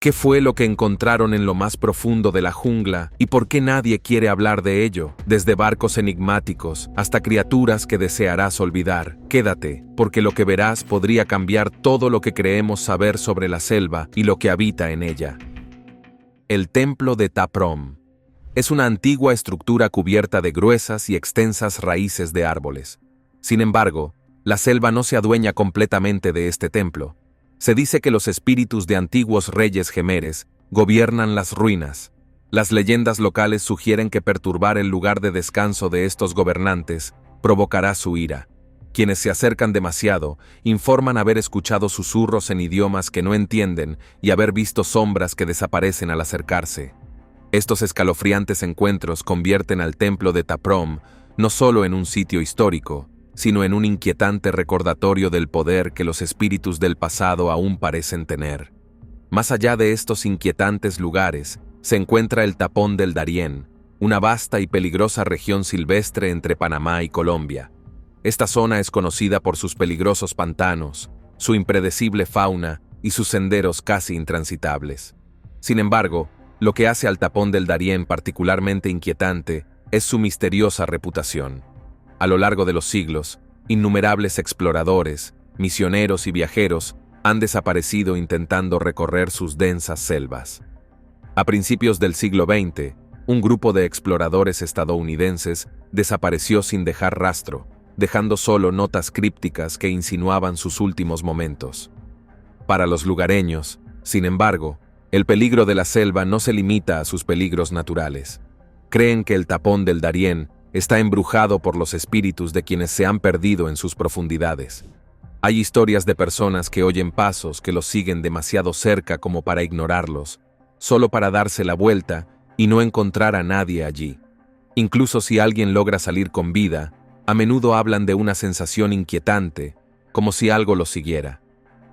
¿Qué fue lo que encontraron en lo más profundo de la jungla y por qué nadie quiere hablar de ello? Desde barcos enigmáticos hasta criaturas que desearás olvidar. Quédate, porque lo que verás podría cambiar todo lo que creemos saber sobre la selva y lo que habita en ella. El Templo de Ta Prohm. Es una antigua estructura cubierta de gruesas y extensas raíces de árboles. Sin embargo, la selva no se adueña completamente de este templo. Se dice que los espíritus de antiguos reyes gemeres gobiernan las ruinas. Las leyendas locales sugieren que perturbar el lugar de descanso de estos gobernantes provocará su ira. Quienes se acercan demasiado informan haber escuchado susurros en idiomas que no entienden y haber visto sombras que desaparecen al acercarse. Estos escalofriantes encuentros convierten al templo de Ta Prohm no solo en un sitio histórico, sino en un inquietante recordatorio del poder que los espíritus del pasado aún parecen tener. Más allá de estos inquietantes lugares, se encuentra el Tapón del Darién, una vasta y peligrosa región silvestre entre Panamá y Colombia. Esta zona es conocida por sus peligrosos pantanos, su impredecible fauna y sus senderos casi intransitables. Sin embargo, lo que hace al Tapón del Darién particularmente inquietante es su misteriosa reputación. A lo largo de los siglos, innumerables exploradores, misioneros y viajeros han desaparecido intentando recorrer sus densas selvas. A principios del siglo XX, un grupo de exploradores estadounidenses desapareció sin dejar rastro, dejando solo notas crípticas que insinuaban sus últimos momentos. Para los lugareños, sin embargo, el peligro de la selva no se limita a sus peligros naturales. Creen que el Tapón del Darién está embrujado por los espíritus de quienes se han perdido en sus profundidades. Hay historias de personas que oyen pasos que los siguen demasiado cerca como para ignorarlos, solo para darse la vuelta y no encontrar a nadie allí. Incluso si alguien logra salir con vida, a menudo hablan de una sensación inquietante, como si algo los siguiera.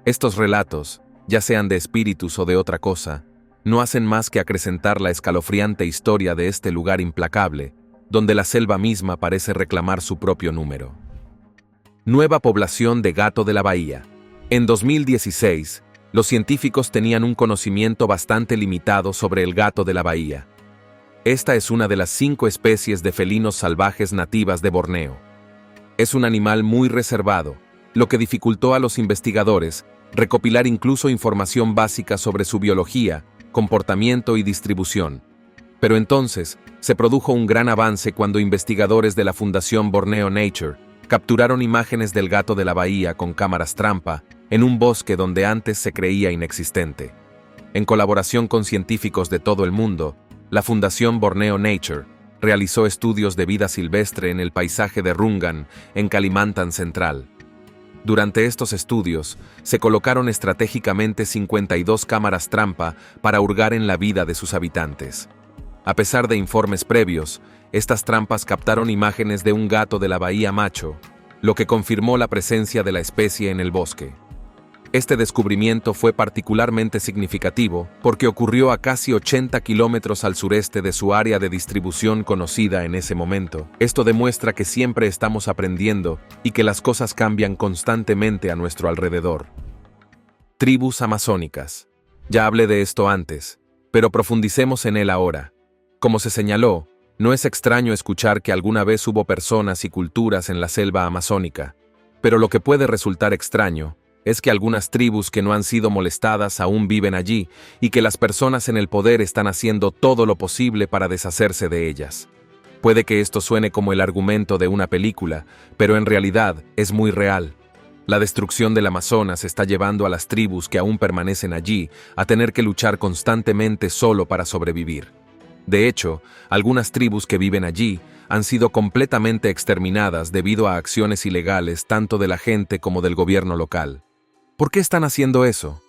Estos relatos, ya sean de espíritus o de otra cosa, no hacen más que acrecentar la escalofriante historia de este lugar implacable, donde la selva misma parece reclamar su propio número. Nueva población de gato de la bahía. En 2016, los científicos tenían un conocimiento bastante limitado sobre el gato de la bahía. Esta es una de las 5 especies de felinos salvajes nativas de Borneo. Es un animal muy reservado, lo que dificultó a los investigadores recopilar incluso información básica sobre su biología, comportamiento y distribución. Pero entonces, se produjo un gran avance cuando investigadores de la Fundación Borneo Nature capturaron imágenes del gato de la bahía con cámaras trampa en un bosque donde antes se creía inexistente. En colaboración con científicos de todo el mundo, la Fundación Borneo Nature realizó estudios de vida silvestre en el paisaje de Rungan, en Kalimantan Central. Durante estos estudios, se colocaron estratégicamente 52 cámaras trampa para hurgar en la vida de sus habitantes. A pesar de informes previos, estas trampas captaron imágenes de un gato de la bahía macho, lo que confirmó la presencia de la especie en el bosque. Este descubrimiento fue particularmente significativo porque ocurrió a casi 80 kilómetros al sureste de su área de distribución conocida en ese momento. Esto demuestra que siempre estamos aprendiendo y que las cosas cambian constantemente a nuestro alrededor. Tribus amazónicas. Ya hablé de esto antes, pero profundicemos en él ahora. Como se señaló, no es extraño escuchar que alguna vez hubo personas y culturas en la selva amazónica, pero lo que puede resultar extraño es que algunas tribus que no han sido molestadas aún viven allí y que las personas en el poder están haciendo todo lo posible para deshacerse de ellas. Puede que esto suene como el argumento de una película, pero en realidad es muy real. La destrucción del Amazonas está llevando a las tribus que aún permanecen allí a tener que luchar constantemente solo para sobrevivir. De hecho, algunas tribus que viven allí han sido completamente exterminadas debido a acciones ilegales tanto de la gente como del gobierno local. ¿Por qué están haciendo eso?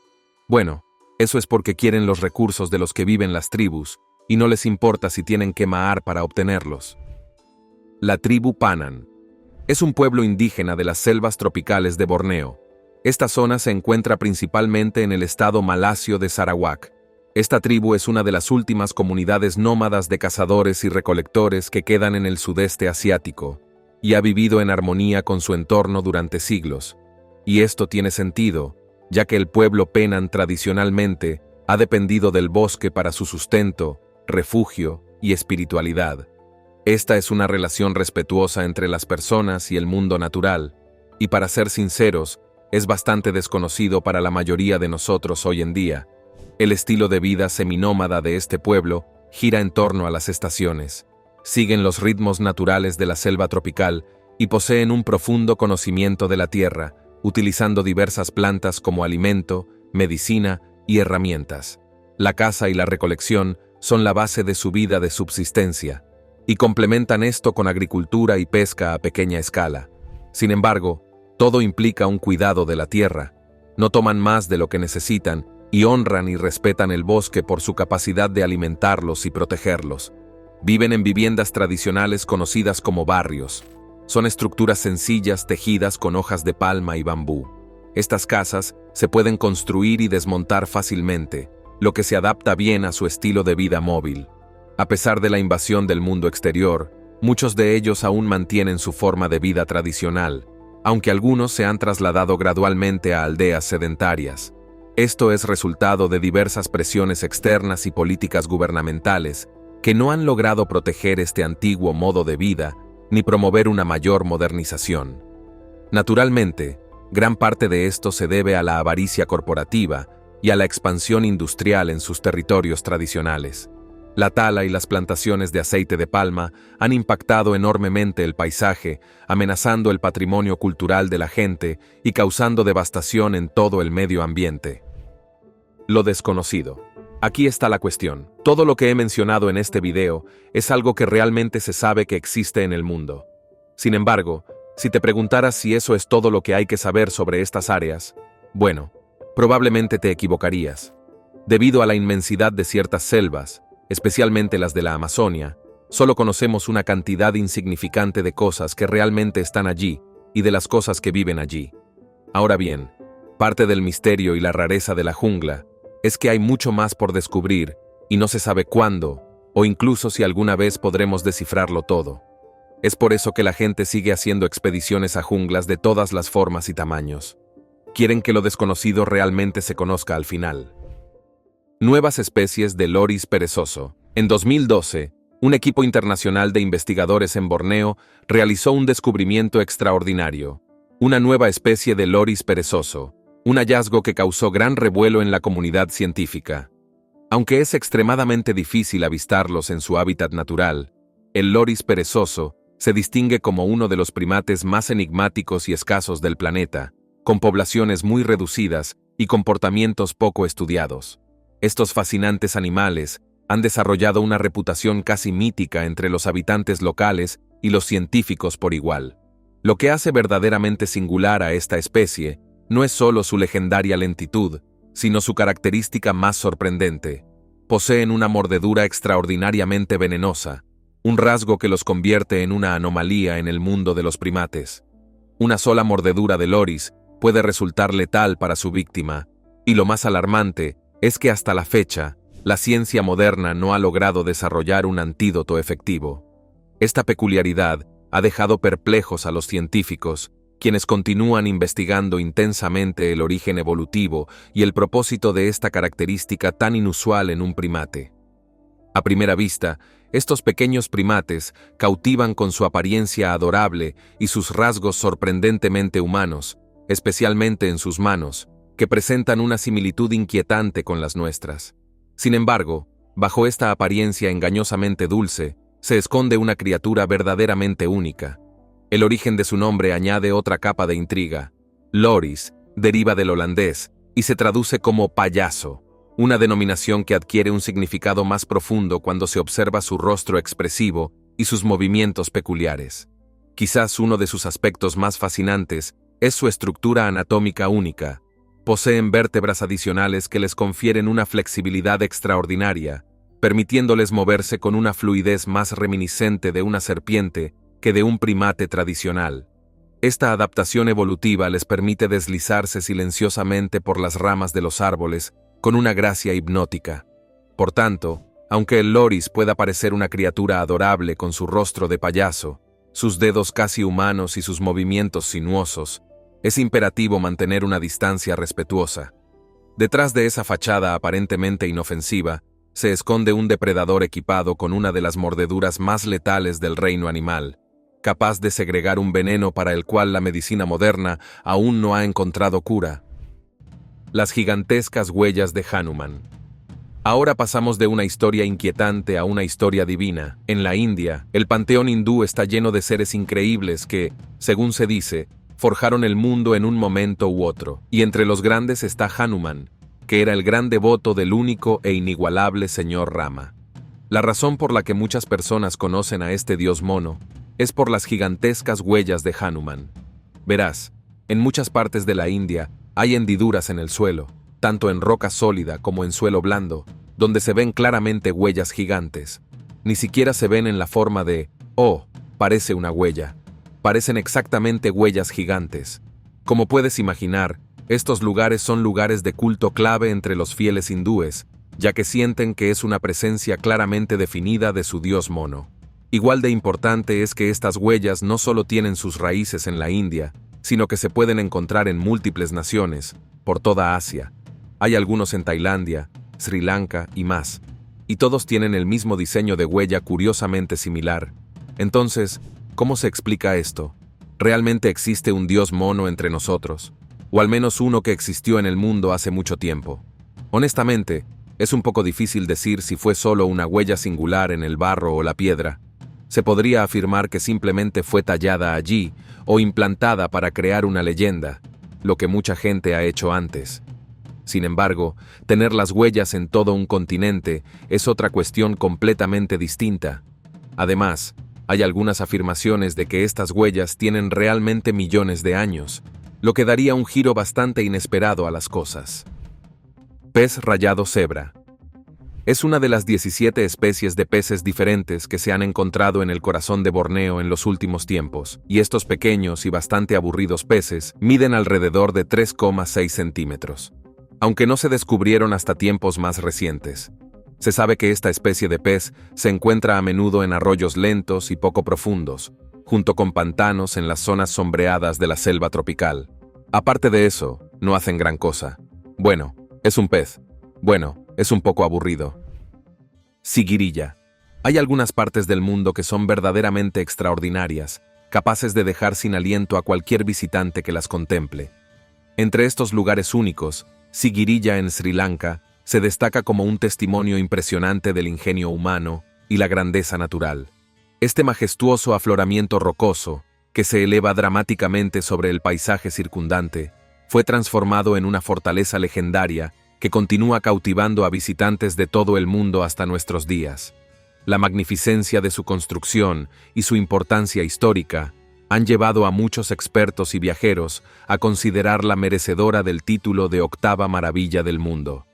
Bueno, eso es porque quieren los recursos de los que viven las tribus y no les importa si tienen que matar para obtenerlos. La tribu Panan. Es un pueblo indígena de las selvas tropicales de Borneo. Esta zona se encuentra principalmente en el estado malasio de Sarawak. Esta tribu es una de las últimas comunidades nómadas de cazadores y recolectores que quedan en el sudeste asiático, y ha vivido en armonía con su entorno durante siglos. Y esto tiene sentido, ya que el pueblo Penan tradicionalmente Ha dependido del bosque para su sustento, refugio y espiritualidad. Esta es una relación respetuosa entre las personas y el mundo natural, y para ser sinceros, es bastante desconocido para la mayoría de nosotros hoy en día. El estilo de vida seminómada de este pueblo gira en torno a las estaciones. Siguen los ritmos naturales de la selva tropical y poseen un profundo conocimiento de la tierra, utilizando diversas plantas como alimento, medicina y herramientas. La caza y la recolección son la base de su vida de subsistencia, y complementan esto con agricultura y pesca a pequeña escala. Sin embargo, todo implica un cuidado de la tierra. No toman más de lo que necesitan y honran y respetan el bosque por su capacidad de alimentarlos y protegerlos. Viven en viviendas tradicionales conocidas como barrios. Son estructuras sencillas tejidas con hojas de palma y bambú. Estas casas se pueden construir y desmontar fácilmente, lo que se adapta bien a su estilo de vida móvil. A pesar de la invasión del mundo exterior, muchos de ellos aún mantienen su forma de vida tradicional, aunque algunos se han trasladado gradualmente a aldeas sedentarias. Esto es resultado de diversas presiones externas y políticas gubernamentales que no han logrado proteger este antiguo modo de vida ni promover una mayor modernización. Naturalmente, gran parte de esto se debe a la avaricia corporativa y a la expansión industrial en sus territorios tradicionales. La tala y las plantaciones de aceite de palma han impactado enormemente el paisaje, amenazando el patrimonio cultural de la gente y causando devastación en todo el medio ambiente. Lo desconocido. Aquí está la cuestión. Todo lo que he mencionado en este video es algo que realmente se sabe que existe en el mundo. Sin embargo, si te preguntaras si eso es todo lo que hay que saber sobre estas áreas, bueno, probablemente te equivocarías. Debido a la inmensidad de ciertas selvas, especialmente las de la Amazonia, solo conocemos una cantidad insignificante de cosas que realmente están allí y de las cosas que viven allí. Ahora bien, parte del misterio y la rareza de la jungla es que hay mucho más por descubrir y no se sabe cuándo, o incluso si alguna vez podremos descifrarlo todo. Es por eso que la gente sigue haciendo expediciones a junglas de todas las formas y tamaños. Quieren que lo desconocido realmente se conozca al final. Nuevas especies de loris perezoso. En 2012, un equipo internacional de investigadores en Borneo realizó un descubrimiento extraordinario. Una nueva especie de loris perezoso, un hallazgo que causó gran revuelo en la comunidad científica. Aunque es extremadamente difícil avistarlos en su hábitat natural, el loris perezoso se distingue como uno de los primates más enigmáticos y escasos del planeta, con poblaciones muy reducidas y comportamientos poco estudiados. Estos fascinantes animales han desarrollado una reputación casi mítica entre los habitantes locales y los científicos por igual. Lo que hace verdaderamente singular a esta especie no es solo su legendaria lentitud, sino su característica más sorprendente. Poseen una mordedura extraordinariamente venenosa, un rasgo que los convierte en una anomalía en el mundo de los primates. Una sola mordedura de loris puede resultar letal para su víctima, y lo más alarmante es que hasta la fecha, la ciencia moderna no ha logrado desarrollar un antídoto efectivo. Esta peculiaridad ha dejado perplejos a los científicos, quienes continúan investigando intensamente el origen evolutivo y el propósito de esta característica tan inusual en un primate. A primera vista, estos pequeños primates cautivan con su apariencia adorable y sus rasgos sorprendentemente humanos, especialmente en sus manos, que presentan una similitud inquietante con las nuestras. Sin embargo, bajo esta apariencia engañosamente dulce, se esconde una criatura verdaderamente única. El origen de su nombre añade otra capa de intriga. Loris deriva del holandés y se traduce como payaso, una denominación que adquiere un significado más profundo cuando se observa su rostro expresivo y sus movimientos peculiares. Quizás uno de sus aspectos más fascinantes es su estructura anatómica única. Poseen vértebras adicionales que les confieren una flexibilidad extraordinaria, permitiéndoles moverse con una fluidez más reminiscente de una serpiente que de un primate tradicional. Esta adaptación evolutiva les permite deslizarse silenciosamente por las ramas de los árboles con una gracia hipnótica. Por tanto, aunque el loris pueda parecer una criatura adorable con su rostro de payaso, sus dedos casi humanos y sus movimientos sinuosos, es imperativo mantener una distancia respetuosa. Detrás de esa fachada aparentemente inofensiva, se esconde un depredador equipado con una de las mordeduras más letales del reino animal, capaz de segregar un veneno para el cual la medicina moderna aún no ha encontrado cura. Las gigantescas huellas de Hanuman. Ahora pasamos de una historia inquietante a una historia divina. En la India, el panteón hindú está lleno de seres increíbles que, según se dice, forjaron el mundo en un momento u otro. Y entre los grandes está Hanuman, que era el gran devoto del único e inigualable señor Rama. La razón por la que muchas personas conocen a este dios mono es por las gigantescas huellas de Hanuman. Verás, en muchas partes de la India hay hendiduras en el suelo, tanto en roca sólida como en suelo blando, donde se ven claramente huellas gigantes. Ni siquiera se ven en la forma de, oh, parece una huella. Parecen exactamente huellas gigantes. Como puedes imaginar, estos lugares son lugares de culto clave entre los fieles hindúes, ya que sienten que es una presencia claramente definida de su dios mono. Igual de importante es que estas huellas no solo tienen sus raíces en la India, sino que se pueden encontrar en múltiples naciones, por toda Asia. Hay algunos en Tailandia, Sri Lanka y más, y todos tienen el mismo diseño de huella curiosamente similar. Entonces, ¿cómo se explica esto? ¿Realmente existe un dios mono entre nosotros? O al menos uno que existió en el mundo hace mucho tiempo. Honestamente, es un poco difícil decir si fue solo una huella singular en el barro o la piedra. Se podría afirmar que simplemente fue tallada allí o implantada para crear una leyenda, lo que mucha gente ha hecho antes. Sin embargo, tener las huellas en todo un continente es otra cuestión completamente distinta. Además, hay algunas afirmaciones de que estas huellas tienen realmente millones de años, lo que daría un giro bastante inesperado a las cosas. Pez rayado cebra. Es una de las 17 especies de peces diferentes que se han encontrado en el corazón de Borneo en los últimos tiempos, y estos pequeños y bastante aburridos peces miden alrededor de 3,6 centímetros. Aunque no se descubrieron hasta tiempos más recientes. Se sabe que esta especie de pez se encuentra a menudo en arroyos lentos y poco profundos, junto con pantanos en las zonas sombreadas de la selva tropical. Aparte de eso, no hacen gran cosa. Bueno, es un pez. Bueno, es un poco aburrido. Sigirilla. Hay algunas partes del mundo que son verdaderamente extraordinarias, capaces de dejar sin aliento a cualquier visitante que las contemple. Entre estos lugares únicos, Sigirilla en Sri Lanka se destaca como un testimonio impresionante del ingenio humano y la grandeza natural. Este majestuoso afloramiento rocoso, que se eleva dramáticamente sobre el paisaje circundante, fue transformado en una fortaleza legendaria que continúa cautivando a visitantes de todo el mundo hasta nuestros días. La magnificencia de su construcción y su importancia histórica han llevado a muchos expertos y viajeros a considerarla merecedora del título de octava maravilla del mundo.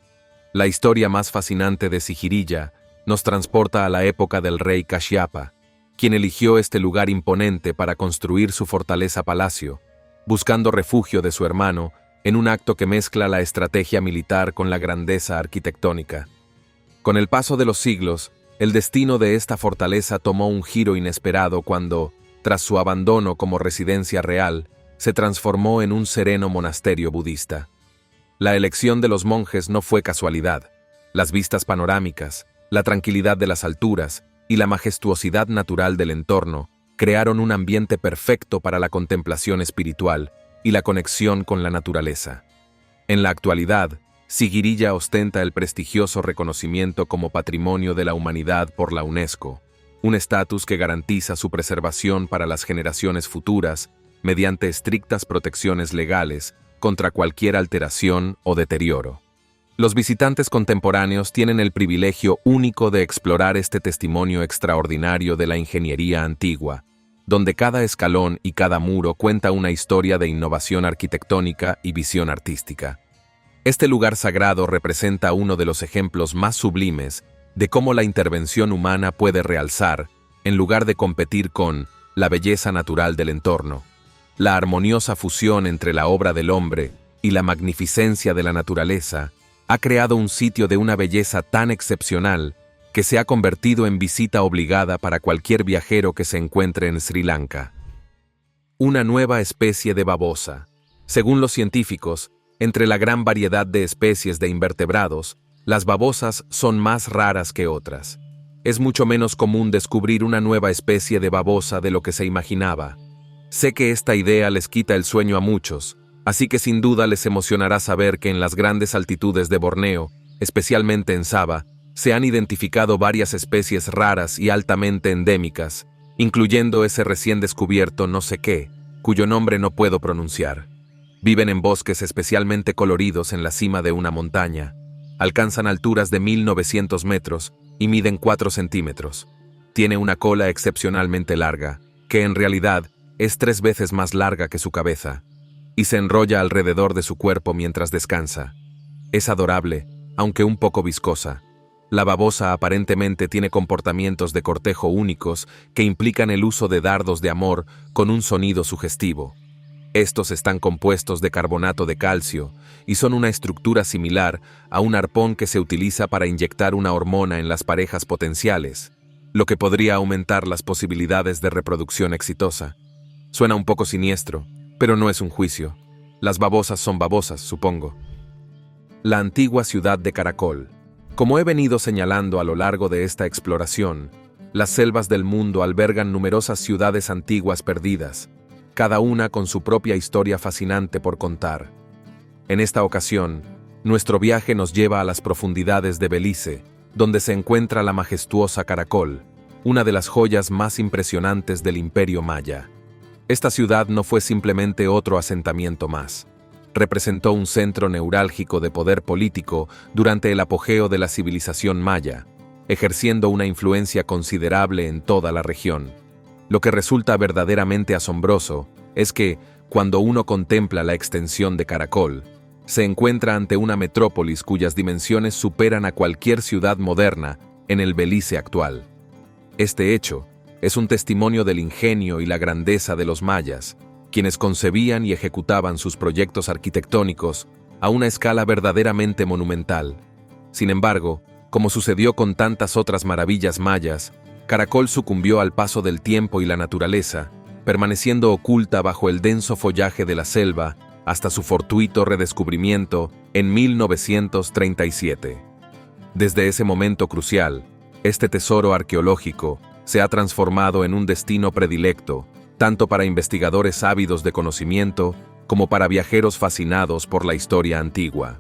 La historia más fascinante de Sigirilla nos transporta a la época del rey Kashyapa, quien eligió este lugar imponente para construir su fortaleza-palacio, buscando refugio de su hermano en un acto que mezcla la estrategia militar con la grandeza arquitectónica. Con el paso de los siglos, el destino de esta fortaleza tomó un giro inesperado cuando, tras su abandono como residencia real, se transformó en un sereno monasterio budista. La elección de los monjes no fue casualidad. Las vistas panorámicas, la tranquilidad de las alturas y la majestuosidad natural del entorno crearon un ambiente perfecto para la contemplación espiritual y la conexión con la naturaleza. En la actualidad, Sigirilla ostenta el prestigioso reconocimiento como Patrimonio de la Humanidad por la UNESCO, un estatus que garantiza su preservación para las generaciones futuras mediante estrictas protecciones legales contra cualquier alteración o deterioro. Los visitantes contemporáneos tienen el privilegio único de explorar este testimonio extraordinario de la ingeniería antigua, donde cada escalón y cada muro cuenta una historia de innovación arquitectónica y visión artística. Este lugar sagrado representa uno de los ejemplos más sublimes de cómo la intervención humana puede realzar, en lugar de competir con, la belleza natural del entorno. La armoniosa fusión entre la obra del hombre y la magnificencia de la naturaleza ha creado un sitio de una belleza tan excepcional que se ha convertido en visita obligada para cualquier viajero que se encuentre en Sri Lanka. Una nueva especie de babosa. Según los científicos, Entre la gran variedad de especies de invertebrados, las babosas son más raras que otras. Es mucho menos común descubrir una nueva especie de babosa de lo que se imaginaba. Sé que esta idea les quita el sueño a muchos, así que sin duda les emocionará saber que en las grandes altitudes de Borneo, especialmente en Sabah, se han identificado varias especies raras y altamente endémicas, incluyendo ese recién descubierto no sé qué, cuyo nombre no puedo pronunciar. Viven en bosques especialmente coloridos en la cima de una montaña. Alcanzan alturas de 1900 metros y miden 4 centímetros. Tiene una cola excepcionalmente larga, que en realidad es 3 veces más larga que su cabeza, y se enrolla alrededor de su cuerpo mientras descansa. Es adorable, aunque un poco viscosa. La babosa aparentemente tiene comportamientos de cortejo únicos que implican el uso de dardos de amor con un sonido sugestivo. Estos están compuestos de carbonato de calcio y son una estructura similar a un arpón que se utiliza para inyectar una hormona en las parejas potenciales, lo que podría aumentar las posibilidades de reproducción exitosa. Suena un poco siniestro, pero no es un juicio. Las babosas son babosas, supongo. La antigua ciudad de Caracol. Como he venido señalando a lo largo de esta exploración, las selvas del mundo albergan numerosas ciudades antiguas perdidas, cada una con su propia historia fascinante por contar. En esta ocasión, nuestro viaje nos lleva a las profundidades de Belice, donde se encuentra la majestuosa Caracol, una de las joyas más impresionantes del Imperio Maya. Esta ciudad no fue simplemente otro asentamiento más. Representó un centro neurálgico de poder político durante el apogeo de la civilización maya, ejerciendo una influencia considerable en toda la región. Lo que resulta verdaderamente asombroso es que, cuando uno contempla la extensión de Caracol, se encuentra ante una metrópolis cuyas dimensiones superan a cualquier ciudad moderna en el Belice actual. Este hecho es un testimonio del ingenio y la grandeza de los mayas, quienes concebían y ejecutaban sus proyectos arquitectónicos a una escala verdaderamente monumental. Sin embargo, como sucedió con tantas otras maravillas mayas, Caracol sucumbió al paso del tiempo y la naturaleza, permaneciendo oculta bajo el denso follaje de la selva hasta su fortuito redescubrimiento en 1937. Desde ese momento crucial, este tesoro arqueológico se ha transformado en un destino predilecto, tanto para investigadores ávidos de conocimiento como para viajeros fascinados por la historia antigua.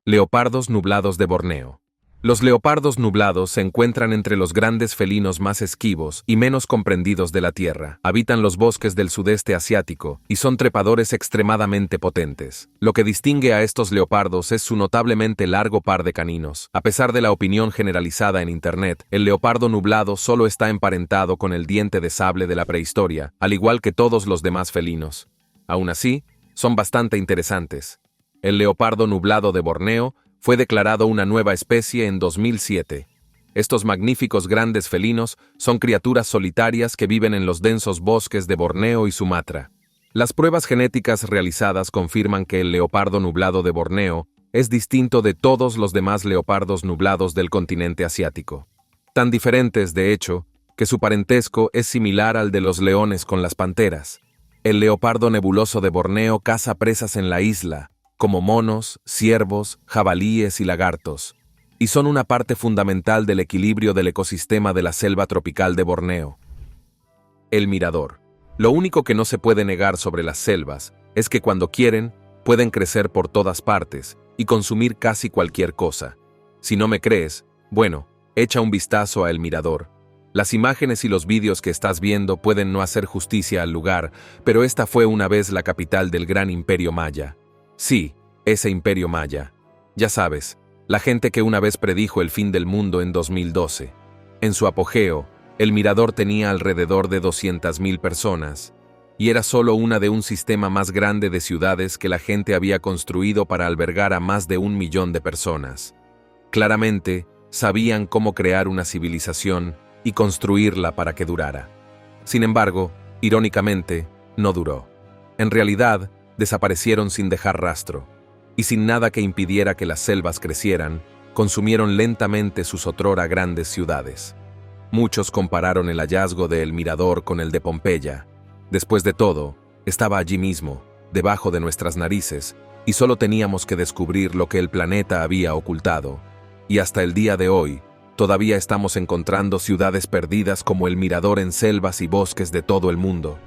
Leopardos nublados de Borneo. Los leopardos nublados se encuentran entre los grandes felinos más esquivos y menos comprendidos de la Tierra. Habitan los bosques del sudeste asiático y son trepadores extremadamente potentes. Lo que distingue a estos leopardos es su notablemente largo par de caninos. A pesar de la opinión generalizada en Internet, el leopardo nublado solo está emparentado con el diente de sable de la prehistoria, al igual que todos los demás felinos. Aún así, son bastante interesantes. El leopardo nublado de Borneo fue declarado una nueva especie en 2007. Estos magníficos grandes felinos son criaturas solitarias que viven en los densos bosques de Borneo y Sumatra. Las pruebas genéticas realizadas confirman que el leopardo nublado de Borneo es distinto de todos los demás leopardos nublados del continente asiático. Tan diferentes, de hecho, que su parentesco es similar al de los leones con las panteras. El leopardo nebuloso de Borneo caza presas en la isla, como monos, ciervos, jabalíes y lagartos, y son una parte fundamental del equilibrio del ecosistema de la selva tropical de Borneo. El mirador. Lo único que no se puede negar sobre las selvas es que cuando quieren, pueden crecer por todas partes y consumir casi cualquier cosa. Si no me crees, bueno, echa un vistazo a El Mirador. Las imágenes y los vídeos que estás viendo pueden no hacer justicia al lugar, pero esta fue una vez la capital del gran imperio maya. Sí, ese imperio maya. Ya sabes, la gente que una vez predijo el fin del mundo en 2012. En su apogeo, el mirador tenía alrededor de 200.000 personas, y era solo una de un sistema más grande de ciudades que la gente había construido para albergar a más de 1 millón de personas. Claramente, sabían cómo crear una civilización y construirla para que durara. Sin embargo, irónicamente, no duró. En realidad, desaparecieron sin dejar rastro, y sin nada que impidiera que las selvas crecieran, consumieron lentamente sus otrora grandes ciudades. Muchos compararon el hallazgo de El Mirador con el de Pompeya. Después de todo, estaba allí mismo, debajo de nuestras narices, y solo teníamos que descubrir lo que el planeta había ocultado. Y hasta el día de hoy, todavía estamos encontrando ciudades perdidas como el Mirador en selvas y bosques de todo el mundo.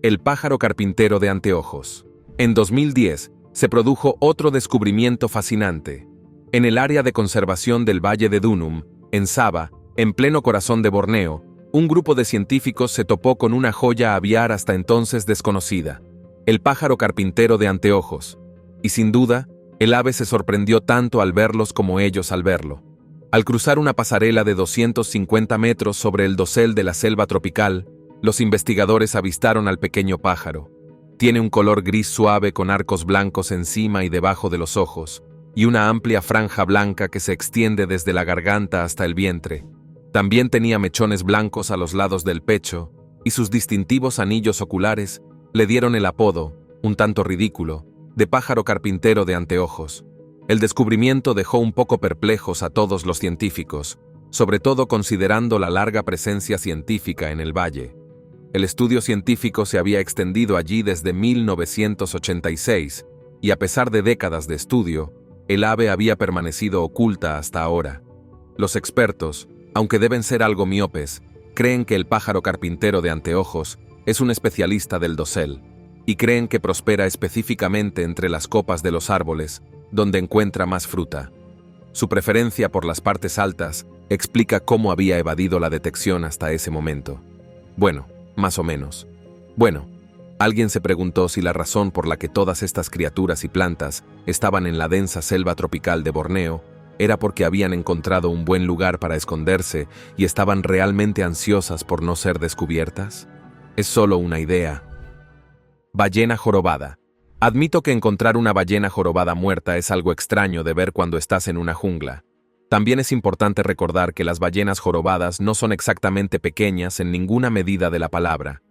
El pájaro carpintero de anteojos. En 2010, se produjo otro descubrimiento fascinante. En el área de conservación del Valle de Dunum, en Sabah, en pleno corazón de Borneo, un grupo de científicos se topó con una joya aviar hasta entonces desconocida, el pájaro carpintero de anteojos. Y sin duda, el ave se sorprendió tanto al verlos como ellos al verlo. Al cruzar una pasarela de 250 metros sobre el dosel de la selva tropical, los investigadores avistaron al pequeño pájaro. Tiene un color gris suave con arcos blancos encima y debajo de los ojos, y una amplia franja blanca que se extiende desde la garganta hasta el vientre. También tenía mechones blancos a los lados del pecho, y sus distintivos anillos oculares le dieron el apodo, un tanto ridículo, de pájaro carpintero de anteojos. El descubrimiento dejó un poco perplejos a todos los científicos, sobre todo considerando la larga presencia científica en el valle. El estudio científico se había extendido allí desde 1986, y a pesar de décadas de estudio, el ave había permanecido oculta hasta ahora. Los expertos, aunque deben ser algo miopes, creen que el pájaro carpintero de anteojos es un especialista del dosel, y creen que prospera específicamente entre las copas de los árboles, donde encuentra más fruta. Su preferencia por las partes altas explica cómo había evadido la detección hasta ese momento. Bueno, más o menos. Bueno, alguien se preguntó si la razón por la que todas estas criaturas y plantas estaban en la densa selva tropical de Borneo era porque habían encontrado un buen lugar para esconderse y estaban realmente ansiosas por no ser descubiertas. Es solo una idea. Ballena jorobada. Admito que encontrar una ballena jorobada muerta es algo extraño de ver cuando estás en una jungla. También es importante recordar que las ballenas jorobadas no son exactamente pequeñas en ninguna medida de la palabra.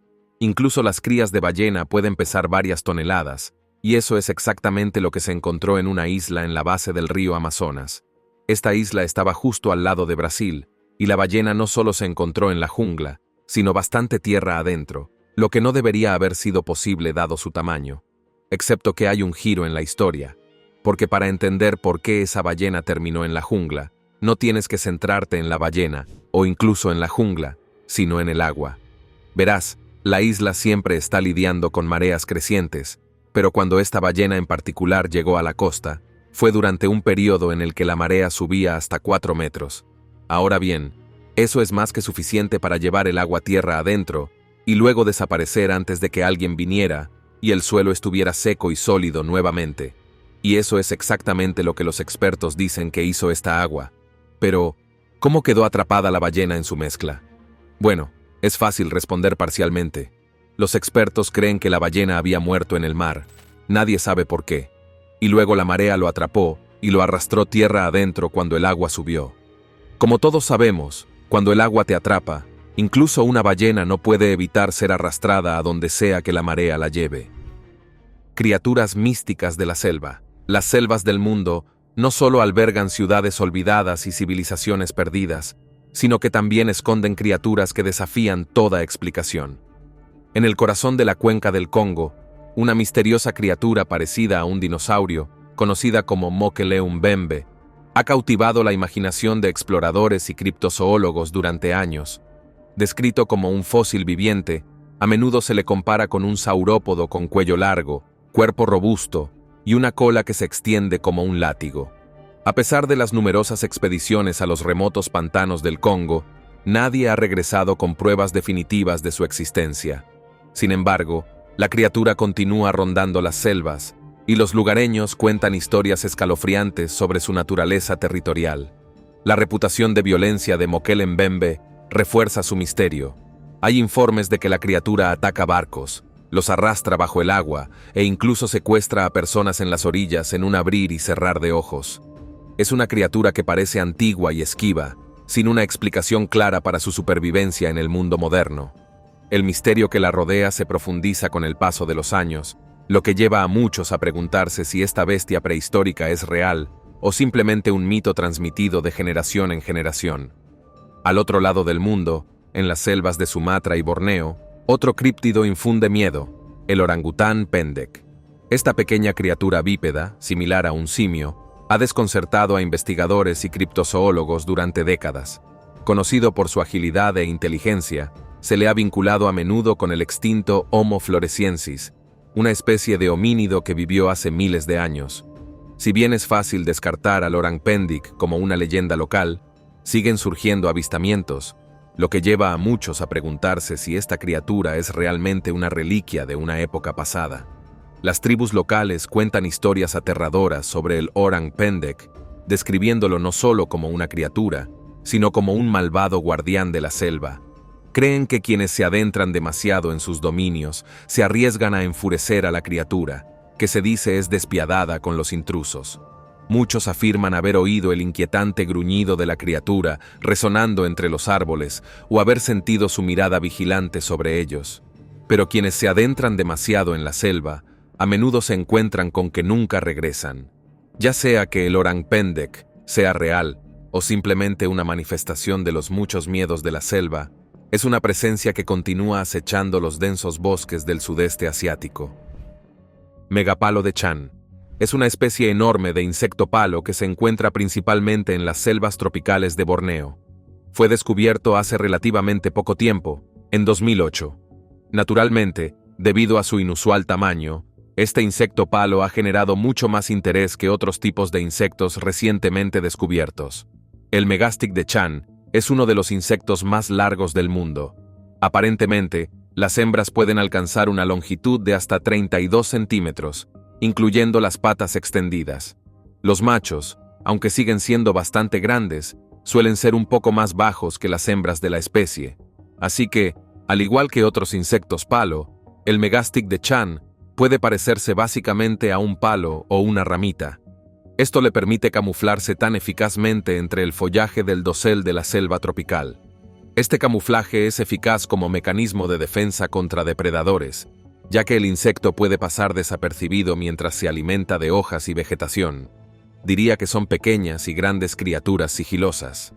Incluso las crías de ballena pueden pesar varias toneladas, y eso es exactamente lo que se encontró en una isla en la base del río Amazonas. Esta isla estaba justo al lado de Brasil, y la ballena no solo se encontró en la jungla, sino bastante tierra adentro, lo que no debería haber sido posible dado su tamaño. Excepto que hay un giro en la historia, porque para entender por qué esa ballena terminó en la jungla, no tienes que centrarte en la ballena, o incluso en la jungla, sino en el agua. Verás, la isla siempre está lidiando con mareas crecientes, pero cuando esta ballena en particular llegó a la costa, fue durante un periodo en el que la marea subía hasta 4 metros. Ahora bien, eso es más que suficiente para llevar el agua tierra adentro, y luego desaparecer antes de que alguien viniera, y el suelo estuviera seco y sólido nuevamente. Y eso es exactamente lo que los expertos dicen que hizo esta agua. Pero, ¿cómo quedó atrapada la ballena en su mezcla? Bueno, es fácil responder parcialmente. Los expertos creen que la ballena había muerto en el mar. Nadie sabe por qué. Y luego la marea lo atrapó y lo arrastró tierra adentro cuando el agua subió. Como todos sabemos, cuando el agua te atrapa, incluso una ballena no puede evitar ser arrastrada a donde sea que la marea la lleve. Criaturas místicas de la selva. Las selvas del mundo no solo albergan ciudades olvidadas y civilizaciones perdidas, sino que también esconden criaturas que desafían toda explicación. En el corazón de la cuenca del Congo, una misteriosa criatura parecida a un dinosaurio, conocida como Mokele-mbembe, ha cautivado la imaginación de exploradores y criptozoólogos durante años. Descrito como un fósil viviente, a menudo se le compara con un saurópodo con cuello largo, cuerpo robusto y una cola que se extiende como un látigo. A pesar de las numerosas expediciones a los remotos pantanos del Congo, nadie ha regresado con pruebas definitivas de su existencia. Sin embargo, la criatura continúa rondando las selvas, y los lugareños cuentan historias escalofriantes sobre su naturaleza territorial. La reputación de violencia de Mokele-mbembe refuerza su misterio. Hay informes de que la criatura ataca barcos, los arrastra bajo el agua e incluso secuestra a personas en las orillas en un abrir y cerrar de ojos. Es una criatura que parece antigua y esquiva, sin una explicación clara para su supervivencia en el mundo moderno. El misterio que la rodea se profundiza con el paso de los años, lo que lleva a muchos a preguntarse si esta bestia prehistórica es real o simplemente un mito transmitido de generación en generación. Al otro lado del mundo, en las selvas de Sumatra y Borneo, otro críptido infunde miedo, el orangután pendek. Esta pequeña criatura bípeda, similar a un simio, ha desconcertado a investigadores y criptozoólogos durante décadas. Conocido por su agilidad e inteligencia, se le ha vinculado a menudo con el extinto Homo floresiensis, una especie de homínido que vivió hace miles de años. Si bien es fácil descartar al orang pendek como una leyenda local, siguen surgiendo avistamientos, lo que lleva a muchos a preguntarse si esta criatura es realmente una reliquia de una época pasada. Las tribus locales cuentan historias aterradoras sobre el orang pendek, describiéndolo no solo como una criatura, sino como un malvado guardián de la selva. Creen que quienes se adentran demasiado en sus dominios se arriesgan a enfurecer a la criatura, que se dice es despiadada con los intrusos. Muchos afirman haber oído el inquietante gruñido de la criatura resonando entre los árboles o haber sentido su mirada vigilante sobre ellos. Pero quienes se adentran demasiado en la selva, a menudo se encuentran con que nunca regresan. Ya sea que el orang pendek sea real o simplemente una manifestación de los muchos miedos de la selva, es una presencia que continúa acechando los densos bosques del sudeste asiático. Megapalo de Chan. Es una especie enorme de insecto palo que se encuentra principalmente en las selvas tropicales de Borneo. Fue descubierto hace relativamente poco tiempo, en 2008. Naturalmente, debido a su inusual tamaño, este insecto palo ha generado mucho más interés que otros tipos de insectos recientemente descubiertos. El Megastic de Chan es uno de los insectos más largos del mundo. Aparentemente, las hembras pueden alcanzar una longitud de hasta 32 centímetros, incluyendo las patas extendidas. Los machos, aunque siguen siendo bastante grandes, suelen ser un poco más bajos que las hembras de la especie. Así que, al igual que otros insectos palo, el Megastic de Chan puede parecerse básicamente a un palo o una ramita. Esto le permite camuflarse tan eficazmente entre el follaje del dosel de la selva tropical. Este camuflaje es eficaz como mecanismo de defensa contra depredadores, ya que el insecto puede pasar desapercibido mientras se alimenta de hojas y vegetación. Diría que son pequeñas y grandes criaturas sigilosas.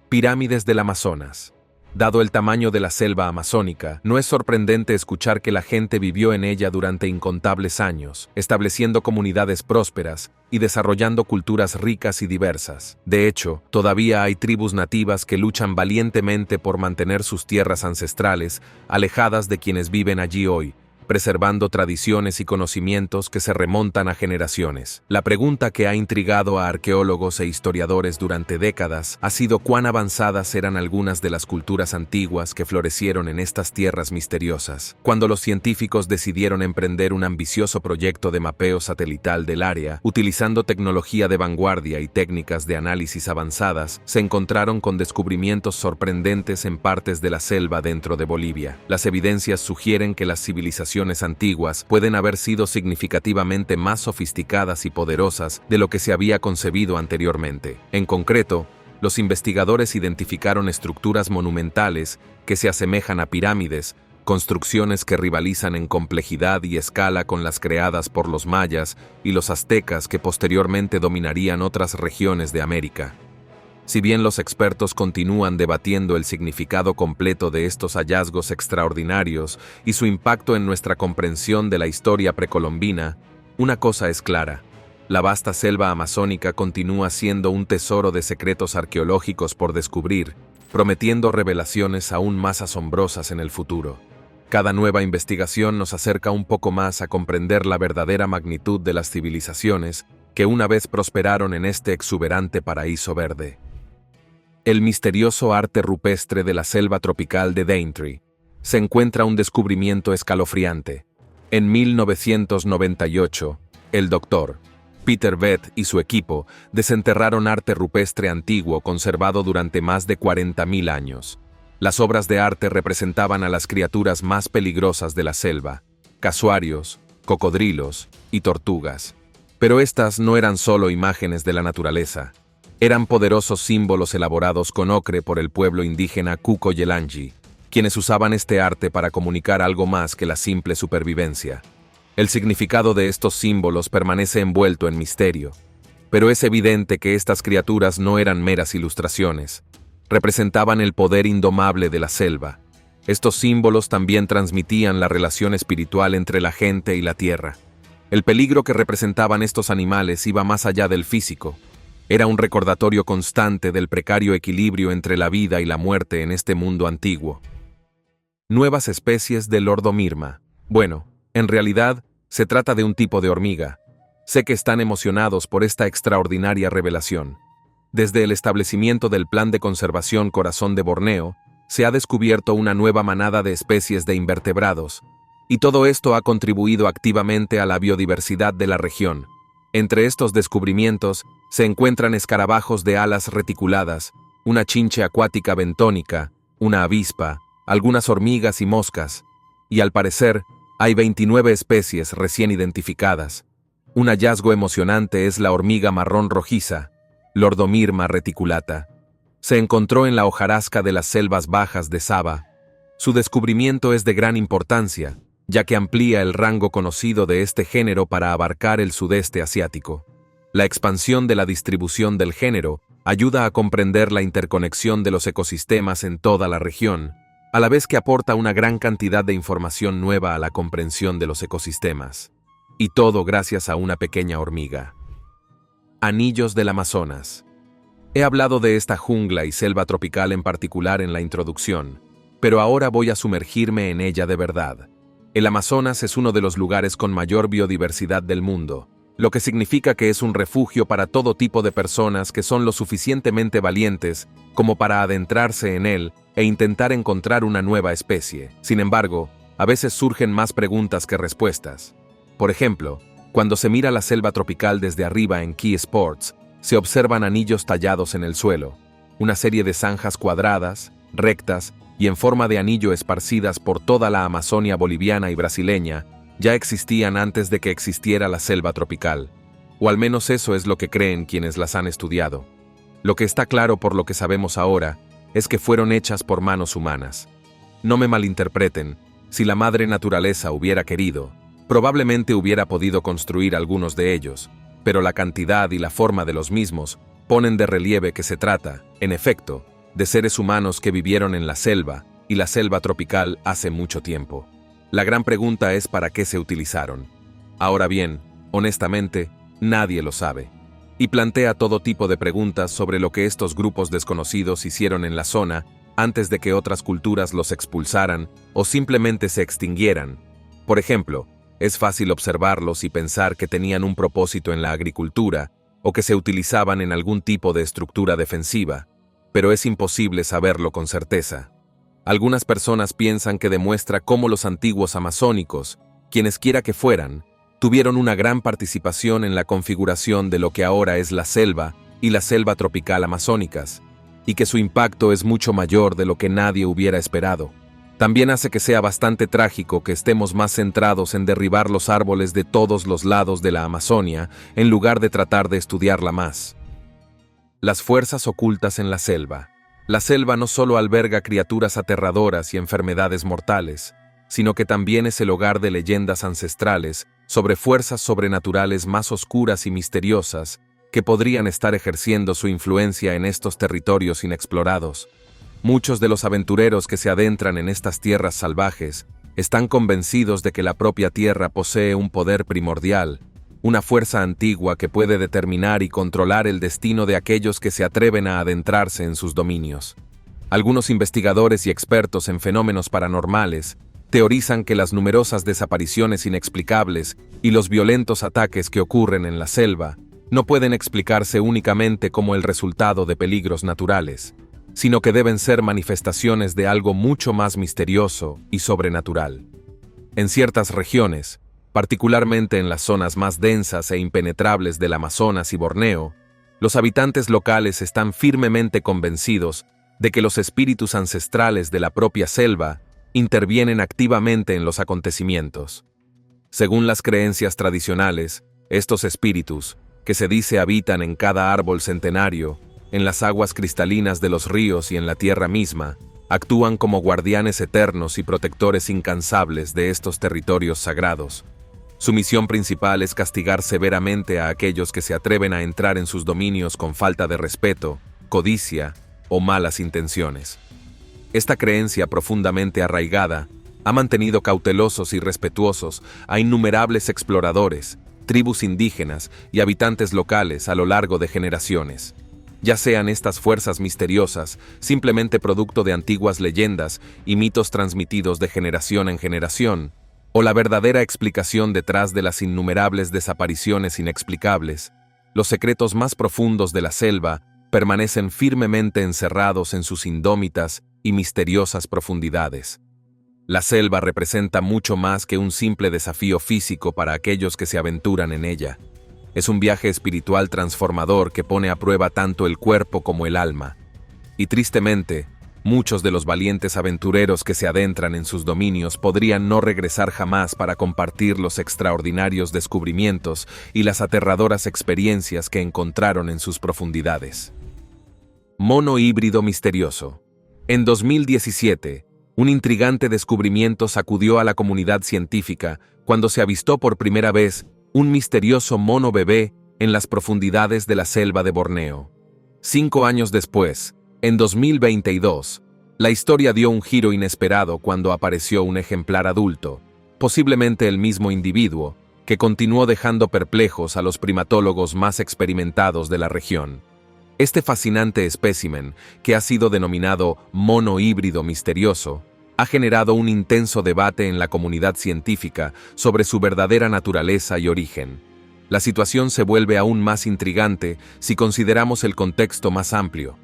Pirámides del Amazonas. Dado el tamaño de la selva amazónica, no es sorprendente escuchar que la gente vivió en ella durante incontables años, estableciendo comunidades prósperas y desarrollando culturas ricas y diversas. De hecho, todavía hay tribus nativas que luchan valientemente por mantener sus tierras ancestrales alejadas de quienes viven allí hoy, preservando tradiciones y conocimientos que se remontan a generaciones. La pregunta que ha intrigado a arqueólogos e historiadores durante décadas ha sido cuán avanzadas eran algunas de las culturas antiguas que florecieron en estas tierras misteriosas. Cuando los científicos decidieron emprender un ambicioso proyecto de mapeo satelital del área, utilizando tecnología de vanguardia y técnicas de análisis avanzadas, se encontraron con descubrimientos sorprendentes en partes de la selva dentro de Bolivia. Las evidencias sugieren que las civilizaciones antiguas pueden haber sido significativamente más sofisticadas y poderosas de lo que se había concebido anteriormente. En concreto, los investigadores identificaron estructuras monumentales que se asemejan a pirámides, construcciones que rivalizan en complejidad y escala con las creadas por los mayas y los aztecas que posteriormente dominarían otras regiones de América. Si bien los expertos continúan debatiendo el significado completo de estos hallazgos extraordinarios y su impacto en nuestra comprensión de la historia precolombina, una cosa es clara: la vasta selva amazónica continúa siendo un tesoro de secretos arqueológicos por descubrir, prometiendo revelaciones aún más asombrosas en el futuro. Cada nueva investigación nos acerca un poco más a comprender la verdadera magnitud de las civilizaciones que una vez prosperaron en este exuberante paraíso verde. El misterioso arte rupestre de la selva tropical de Daintree. Se encuentra un descubrimiento escalofriante. En 1998, el Dr. Peter Vett y su equipo desenterraron arte rupestre antiguo conservado durante más de 40.000 años. Las obras de arte representaban a las criaturas más peligrosas de la selva: casuarios, cocodrilos y tortugas. Pero estas no eran solo imágenes de la naturaleza. Eran poderosos símbolos elaborados con ocre por el pueblo indígena Cuco-Yelangi, quienes usaban este arte para comunicar algo más que la simple supervivencia. El significado de estos símbolos permanece envuelto en misterio, pero es evidente que estas criaturas no eran meras ilustraciones. Representaban el poder indomable de la selva. Estos símbolos también transmitían la relación espiritual entre la gente y la tierra. El peligro que representaban estos animales iba más allá del físico. Era un recordatorio constante del precario equilibrio entre la vida y la muerte en este mundo antiguo. Nuevas especies de Lordomirma. Bueno, en realidad, se trata de un tipo de hormiga. Sé que están emocionados por esta extraordinaria revelación. Desde el establecimiento del Plan de Conservación Corazón de Borneo, se ha descubierto una nueva manada de especies de invertebrados, y todo esto ha contribuido activamente a la biodiversidad de la región. Entre estos descubrimientos se encuentran escarabajos de alas reticuladas, una chinche acuática bentónica, una avispa, algunas hormigas y moscas, y al parecer hay 29 especies recién identificadas. Un hallazgo emocionante es la hormiga marrón rojiza, Lordomirma reticulata. Se encontró en la hojarasca de las selvas bajas de Sabah. Su descubrimiento es de gran importancia, ya que amplía el rango conocido de este género para abarcar el sudeste asiático. La expansión de la distribución del género ayuda a comprender la interconexión de los ecosistemas en toda la región, a la vez que aporta una gran cantidad de información nueva a la comprensión de los ecosistemas. Y todo gracias a una pequeña hormiga. Anillos del Amazonas. He hablado de esta jungla y selva tropical en particular en la introducción, pero ahora voy a sumergirme en ella de verdad. El Amazonas es uno de los lugares con mayor biodiversidad del mundo, lo que significa que es un refugio para todo tipo de personas que son lo suficientemente valientes como para adentrarse en él e intentar encontrar una nueva especie. Sin embargo, a veces surgen más preguntas que respuestas. Por ejemplo, cuando se mira la selva tropical desde arriba en Key Sports, se observan anillos tallados en el suelo, una serie de zanjas cuadradas, rectas y en forma de anillo esparcidas por toda la Amazonia boliviana y brasileña, ya existían antes de que existiera la selva tropical. O al menos eso es lo que creen quienes las han estudiado. Lo que está claro por lo que sabemos ahora es que fueron hechas por manos humanas. No me malinterpreten, si la madre naturaleza hubiera querido, probablemente hubiera podido construir algunos de ellos, pero la cantidad y la forma de los mismos ponen de relieve que se trata, en efecto, de seres humanos que vivieron en la selva y la selva tropical hace mucho tiempo. La gran pregunta es ¿para qué se utilizaron? Ahora bien, honestamente, nadie lo sabe. Y plantea todo tipo de preguntas sobre lo que estos grupos desconocidos hicieron en la zona antes de que otras culturas los expulsaran o simplemente se extinguieran. Por ejemplo, es fácil observarlos y pensar que tenían un propósito en la agricultura o que se utilizaban en algún tipo de estructura defensiva, pero es imposible saberlo con certeza. Algunas personas piensan que demuestra cómo los antiguos amazónicos, quienesquiera que fueran, tuvieron una gran participación en la configuración de lo que ahora es la selva y la selva tropical amazónicas, y que su impacto es mucho mayor de lo que nadie hubiera esperado. También hace que sea bastante trágico que estemos más centrados en derribar los árboles de todos los lados de la Amazonia, en lugar de tratar de estudiarla más. Las fuerzas ocultas en la selva. La selva no solo alberga criaturas aterradoras y enfermedades mortales, sino que también es el hogar de leyendas ancestrales sobre fuerzas sobrenaturales más oscuras y misteriosas que podrían estar ejerciendo su influencia en estos territorios inexplorados. Muchos de los aventureros que se adentran en estas tierras salvajes están convencidos de que la propia tierra posee un poder primordial, una fuerza antigua que puede determinar y controlar el destino de aquellos que se atreven a adentrarse en sus dominios. Algunos investigadores y expertos en fenómenos paranormales teorizan que las numerosas desapariciones inexplicables y los violentos ataques que ocurren en la selva no pueden explicarse únicamente como el resultado de peligros naturales, sino que deben ser manifestaciones de algo mucho más misterioso y sobrenatural. En ciertas regiones, particularmente en las zonas más densas e impenetrables del Amazonas y Borneo, los habitantes locales están firmemente convencidos de que los espíritus ancestrales de la propia selva intervienen activamente en los acontecimientos. Según las creencias tradicionales, estos espíritus, que se dice habitan en cada árbol centenario, en las aguas cristalinas de los ríos y en la tierra misma, actúan como guardianes eternos y protectores incansables de estos territorios sagrados. Su misión principal es castigar severamente a aquellos que se atreven a entrar en sus dominios con falta de respeto, codicia o malas intenciones. Esta creencia profundamente arraigada ha mantenido cautelosos y respetuosos a innumerables exploradores tribus indígenas y habitantes locales a lo largo de generaciones. Ya sean estas fuerzas misteriosas simplemente producto de antiguas leyendas y mitos transmitidos de generación en generación, o la verdadera explicación detrás de las innumerables desapariciones inexplicables, los secretos más profundos de la selva permanecen firmemente encerrados en sus indómitas y misteriosas profundidades. La selva representa mucho más que un simple desafío físico para aquellos que se aventuran en ella. Es un viaje espiritual transformador que pone a prueba tanto el cuerpo como el alma. Y tristemente, muchos de los valientes aventureros que se adentran en sus dominios podrían no regresar jamás para compartir los extraordinarios descubrimientos y las aterradoras experiencias que encontraron en sus profundidades. Mono híbrido misterioso. En 2017, un intrigante descubrimiento sacudió a la comunidad científica cuando se avistó por primera vez un misterioso mono bebé en las profundidades de la selva de Borneo. 5 años después, en 2022, la historia dio un giro inesperado cuando apareció un ejemplar adulto, posiblemente el mismo individuo, que continuó dejando perplejos a los primatólogos más experimentados de la región. Este fascinante espécimen, que ha sido denominado mono híbrido misterioso, ha generado un intenso debate en la comunidad científica sobre su verdadera naturaleza y origen. La situación se vuelve aún más intrigante si consideramos el contexto más amplio.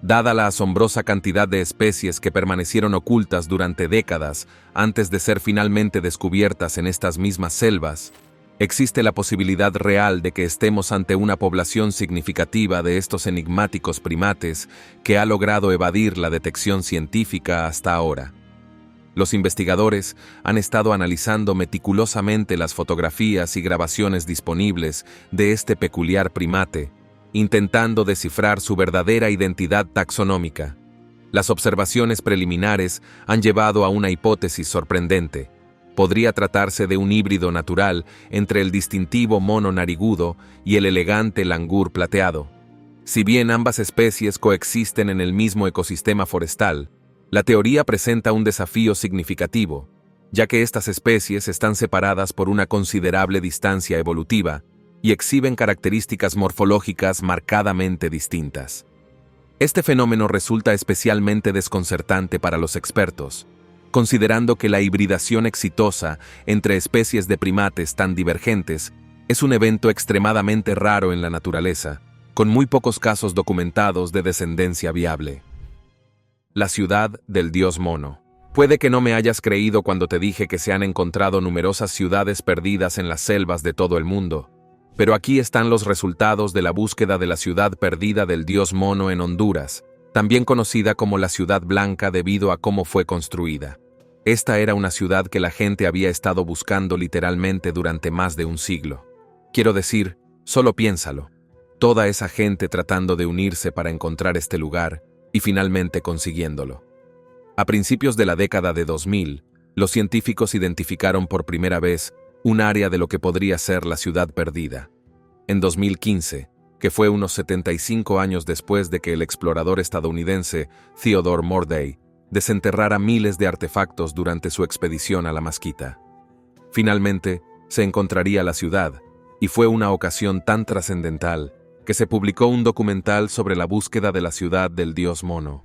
Dada la asombrosa cantidad de especies que permanecieron ocultas durante décadas antes de ser finalmente descubiertas en estas mismas selvas, existe la posibilidad real de que estemos ante una población significativa de estos enigmáticos primates que ha logrado evadir la detección científica hasta ahora. Los investigadores han estado analizando meticulosamente las fotografías y grabaciones disponibles de este peculiar primate, intentando descifrar su verdadera identidad taxonómica. Las observaciones preliminares han llevado a una hipótesis sorprendente. Podría tratarse de un híbrido natural entre el distintivo mono narigudo y el elegante langur plateado. Si bien ambas especies coexisten en el mismo ecosistema forestal, la teoría presenta un desafío significativo, ya que estas especies están separadas por una considerable distancia evolutiva y exhiben características morfológicas marcadamente distintas. Este fenómeno resulta especialmente desconcertante para los expertos, considerando que la hibridación exitosa entre especies de primates tan divergentes es un evento extremadamente raro en la naturaleza, con muy pocos casos documentados de descendencia viable. La ciudad del dios mono. Puede que no me hayas creído cuando te dije que se han encontrado numerosas ciudades perdidas en las selvas de todo el mundo, pero aquí están los resultados de la búsqueda de la ciudad perdida del dios mono en Honduras, también conocida como la Ciudad Blanca debido a cómo fue construida. Esta era una ciudad que la gente había estado buscando literalmente durante más de un siglo. Quiero decir, solo piénsalo. Toda esa gente tratando de unirse para encontrar este lugar y finalmente consiguiéndolo. A principios de la década de 2000, los científicos identificaron por primera vez un área de lo que podría ser la ciudad perdida. En 2015, que fue unos 75 años después de que el explorador estadounidense Theodore Morday desenterrara miles de artefactos durante su expedición a la Mesquita. Finalmente, se encontraría la ciudad, y fue una ocasión tan trascendental que se publicó un documental sobre la búsqueda de la ciudad del dios mono.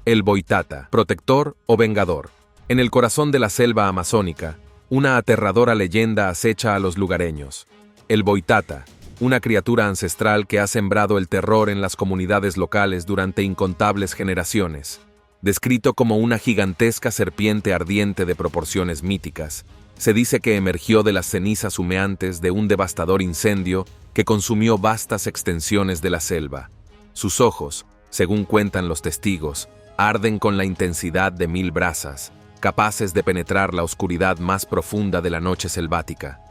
El Boitata, protector o vengador. En el corazón de la selva amazónica, una aterradora leyenda acecha a los lugareños. El Boitata, una criatura ancestral que ha sembrado el terror en las comunidades locales durante incontables generaciones. Descrito como una gigantesca serpiente ardiente de proporciones míticas, se dice que emergió de las cenizas humeantes de un devastador incendio que consumió vastas extensiones de la selva. Sus ojos, según cuentan los testigos, arden con la intensidad de 1000 brasas, capaces de penetrar la oscuridad más profunda de la noche selvática.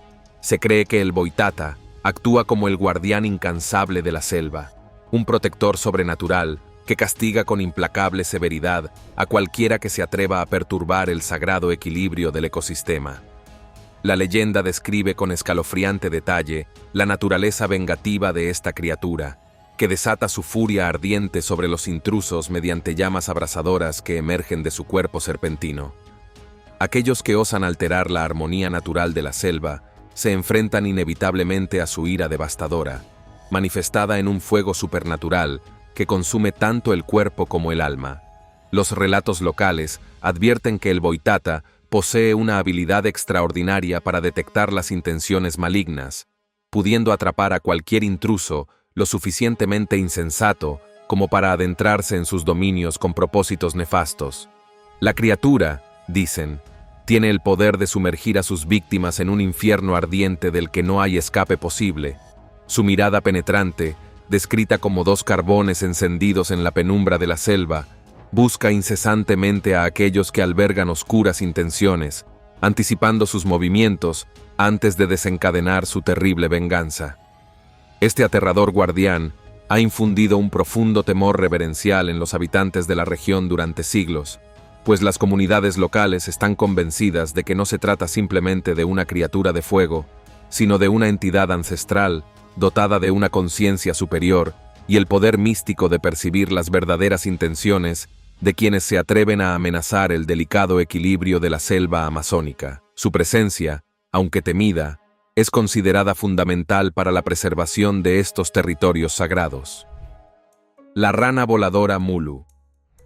Se cree que el Boitata actúa como el guardián incansable de la selva, un protector sobrenatural que castiga con implacable severidad a cualquiera que se atreva a perturbar el sagrado equilibrio del ecosistema. La leyenda describe con escalofriante detalle la naturaleza vengativa de esta criatura, que desata su furia ardiente sobre los intrusos mediante llamas abrasadoras que emergen de su cuerpo serpentino. Aquellos que osan alterar la armonía natural de la selva se enfrentan inevitablemente a su ira devastadora, manifestada en un fuego supernatural que consume tanto el cuerpo como el alma. Los relatos locales advierten que el Boitata posee una habilidad extraordinaria para detectar las intenciones malignas, pudiendo atrapar a cualquier intruso lo suficientemente insensato como para adentrarse en sus dominios con propósitos nefastos. La criatura, dicen, tiene el poder de sumergir a sus víctimas en un infierno ardiente del que no hay escape posible. Su mirada penetrante, descrita como dos carbones encendidos en la penumbra de la selva, busca incesantemente a aquellos que albergan oscuras intenciones, anticipando sus movimientos antes de desencadenar su terrible venganza. Este aterrador guardián ha infundido un profundo temor reverencial en los habitantes de la región durante siglos, pues las comunidades locales están convencidas de que no se trata simplemente de una criatura de fuego, sino de una entidad ancestral, dotada de una conciencia superior y el poder místico de percibir las verdaderas intenciones de quienes se atreven a amenazar el delicado equilibrio de la selva amazónica. Su presencia, aunque temida, es considerada fundamental para la preservación de estos territorios sagrados. La rana voladora Mulu.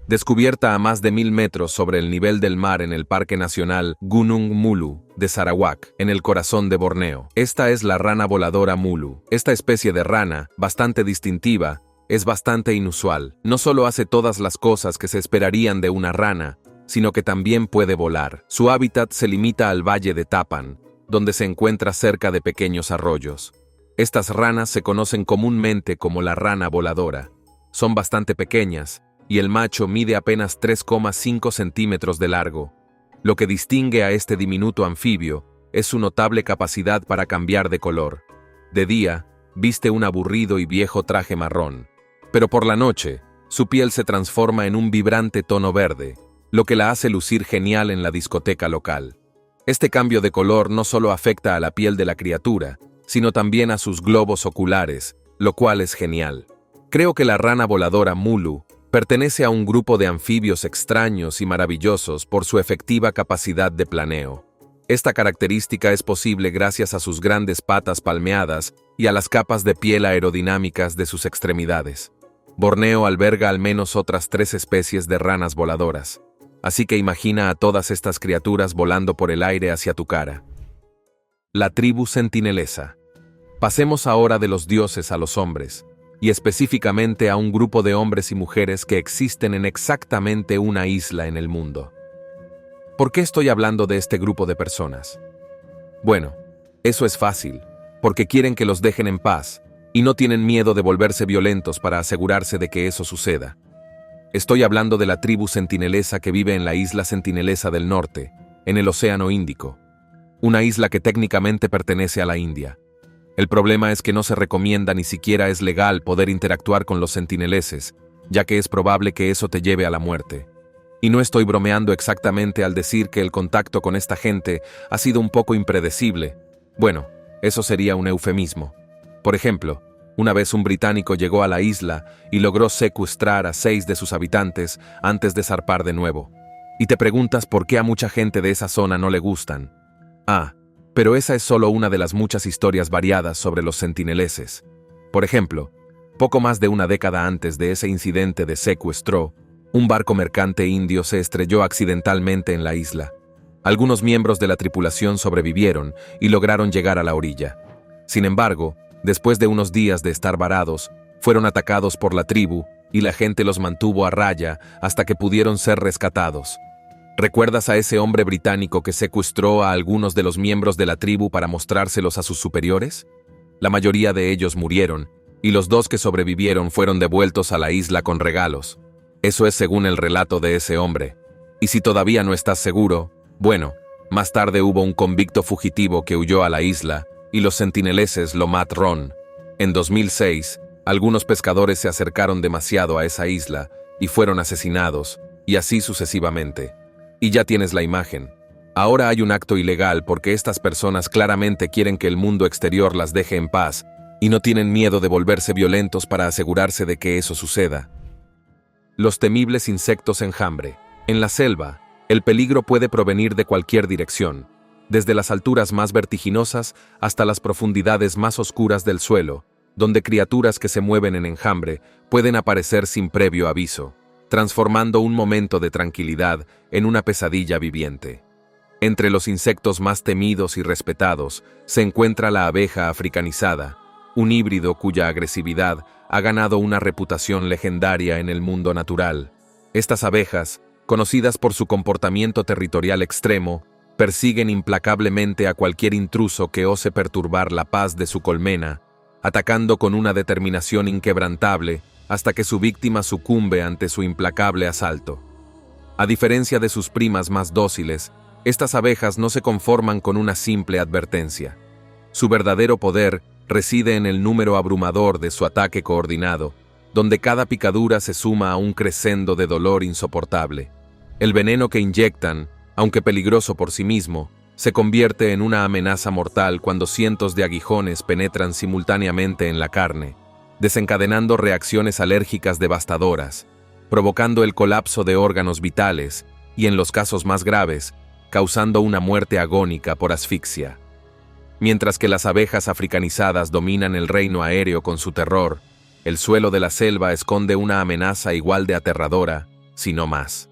Descubierta a más de 1000 metros sobre el nivel del mar en el Parque Nacional Gunung Mulu de Sarawak, en el corazón de Borneo. Esta es la rana voladora Mulu. Esta especie de rana, bastante distintiva, es bastante inusual. No solo hace todas las cosas que se esperarían de una rana, sino que también puede volar. Su hábitat se limita al valle de Tapan, donde se encuentra cerca de pequeños arroyos. Estas ranas se conocen comúnmente como la rana voladora. Son bastante pequeñas, y el macho mide apenas 3,5 centímetros de largo. Lo que distingue a este diminuto anfibio es su notable capacidad para cambiar de color. De día, viste un aburrido y viejo traje marrón, pero por la noche, su piel se transforma en un vibrante tono verde, lo que la hace lucir genial en la discoteca local. Este cambio de color no solo afecta a la piel de la criatura, sino también a sus globos oculares, lo cual es genial. Creo que la rana voladora Mulu pertenece a un grupo de anfibios extraños y maravillosos por su efectiva capacidad de planeo. Esta característica es posible gracias a sus grandes patas palmeadas y a las capas de piel aerodinámicas de sus extremidades. Borneo alberga al menos otras 3 especies de ranas voladoras, así que imagina a todas estas criaturas volando por el aire hacia tu cara. La tribu sentinelesa. Pasemos ahora de los dioses a los hombres, y específicamente a un grupo de hombres y mujeres que existen en exactamente una isla en el mundo. ¿Por qué estoy hablando de este grupo de personas? Bueno, eso es fácil, porque quieren que los dejen en paz, y no tienen miedo de volverse violentos para asegurarse de que eso suceda. Estoy hablando de la tribu sentinelesa que vive en la isla Sentinelesa del Norte, en el Océano Índico, una isla que técnicamente pertenece a la India. El problema es que no se recomienda ni siquiera es legal poder interactuar con los sentineleses, ya que es probable que eso te lleve a la muerte. Y no estoy bromeando exactamente al decir que el contacto con esta gente ha sido un poco impredecible. Bueno, eso sería un eufemismo. Por ejemplo, una vez un británico llegó a la isla y logró secuestrar a 6 de sus habitantes antes de zarpar de nuevo. Y te preguntas por qué a mucha gente de esa zona no le gustan. Pero esa es solo una de las muchas historias variadas sobre los sentineleses. Por ejemplo, poco más de una década antes de ese incidente de secuestro, un barco mercante indio se estrelló accidentalmente en la isla. Algunos miembros de la tripulación sobrevivieron y lograron llegar a la orilla. Sin embargo, después de unos días de estar varados, fueron atacados por la tribu y la gente los mantuvo a raya hasta que pudieron ser rescatados. ¿Recuerdas a ese hombre británico que secuestró a algunos de los miembros de la tribu para mostrárselos a sus superiores? La mayoría de ellos murieron, y los 2 que sobrevivieron fueron devueltos a la isla con regalos. Eso es según el relato de ese hombre. Y si todavía no estás seguro, bueno, más tarde hubo un convicto fugitivo que huyó a la isla, y los sentineleses lo mataron. En 2006, algunos pescadores se acercaron demasiado a esa isla y fueron asesinados, y así sucesivamente. Y ya tienes la imagen. Ahora hay un acto ilegal porque estas personas claramente quieren que el mundo exterior las deje en paz y no tienen miedo de volverse violentos para asegurarse de que eso suceda. Los temibles insectos enjambre. En la selva, el peligro puede provenir de cualquier dirección, desde las alturas más vertiginosas hasta las profundidades más oscuras del suelo, donde criaturas que se mueven en enjambre pueden aparecer sin previo aviso, transformando un momento de tranquilidad en una pesadilla viviente. Entre los insectos más temidos y respetados se encuentra la abeja africanizada, un híbrido cuya agresividad ha ganado una reputación legendaria en el mundo natural. Estas abejas, conocidas por su comportamiento territorial extremo, persiguen implacablemente a cualquier intruso que ose perturbar la paz de su colmena, atacando con una determinación inquebrantable hasta que su víctima sucumbe ante su implacable asalto. A diferencia de sus primas más dóciles, estas abejas no se conforman con una simple advertencia. Su verdadero poder reside en el número abrumador de su ataque coordinado, donde cada picadura se suma a un crescendo de dolor insoportable. El veneno que inyectan, aunque peligroso por sí mismo, se convierte en una amenaza mortal cuando cientos de aguijones penetran simultáneamente en la carne, desencadenando reacciones alérgicas devastadoras, provocando el colapso de órganos vitales y, en los casos más graves, causando una muerte agónica por asfixia. Mientras que las abejas africanizadas dominan el reino aéreo con su terror, el suelo de la selva esconde una amenaza igual de aterradora, si no más.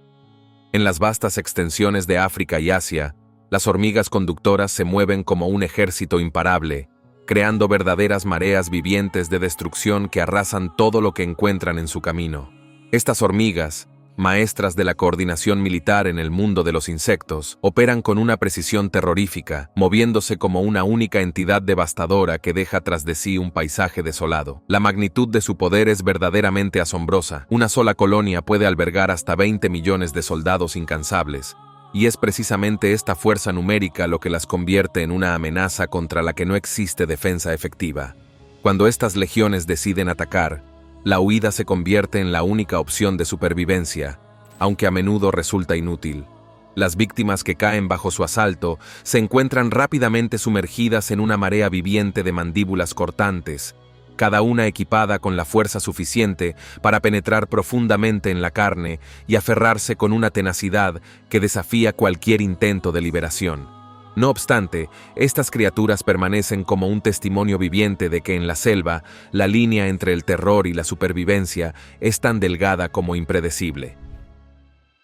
En las vastas extensiones de África y Asia, las hormigas conductoras se mueven como un ejército imparable, creando verdaderas mareas vivientes de destrucción que arrasan todo lo que encuentran en su camino. Estas hormigas, maestras de la coordinación militar en el mundo de los insectos, operan con una precisión terrorífica, moviéndose como una única entidad devastadora que deja tras de sí un paisaje desolado. La magnitud de su poder es verdaderamente asombrosa. Una sola colonia puede albergar hasta 20 millones de soldados incansables, y es precisamente esta fuerza numérica lo que las convierte en una amenaza contra la que no existe defensa efectiva. Cuando estas legiones deciden atacar, la huida se convierte en la única opción de supervivencia, aunque a menudo resulta inútil. Las víctimas que caen bajo su asalto se encuentran rápidamente sumergidas en una marea viviente de mandíbulas cortantes, cada una equipada con la fuerza suficiente para penetrar profundamente en la carne y aferrarse con una tenacidad que desafía cualquier intento de liberación. No obstante, estas criaturas permanecen como un testimonio viviente de que en la selva, la línea entre el terror y la supervivencia es tan delgada como impredecible.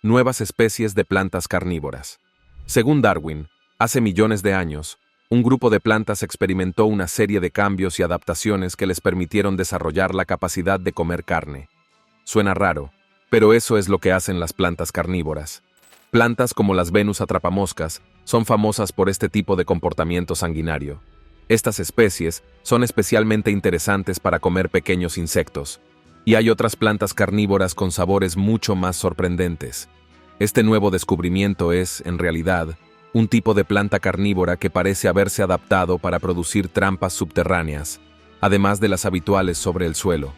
Nuevas especies de plantas carnívoras. Según Darwin, hace millones de años, un grupo de plantas experimentó una serie de cambios y adaptaciones que les permitieron desarrollar la capacidad de comer carne. Suena raro, pero eso es lo que hacen las plantas carnívoras. Plantas como las Venus atrapamoscas son famosas por este tipo de comportamiento sanguinario. Estas especies son especialmente interesantes para comer pequeños insectos, y hay otras plantas carnívoras con sabores mucho más sorprendentes. Este nuevo descubrimiento es, en realidad, un tipo de planta carnívora que parece haberse adaptado para producir trampas subterráneas, además de las habituales sobre el suelo.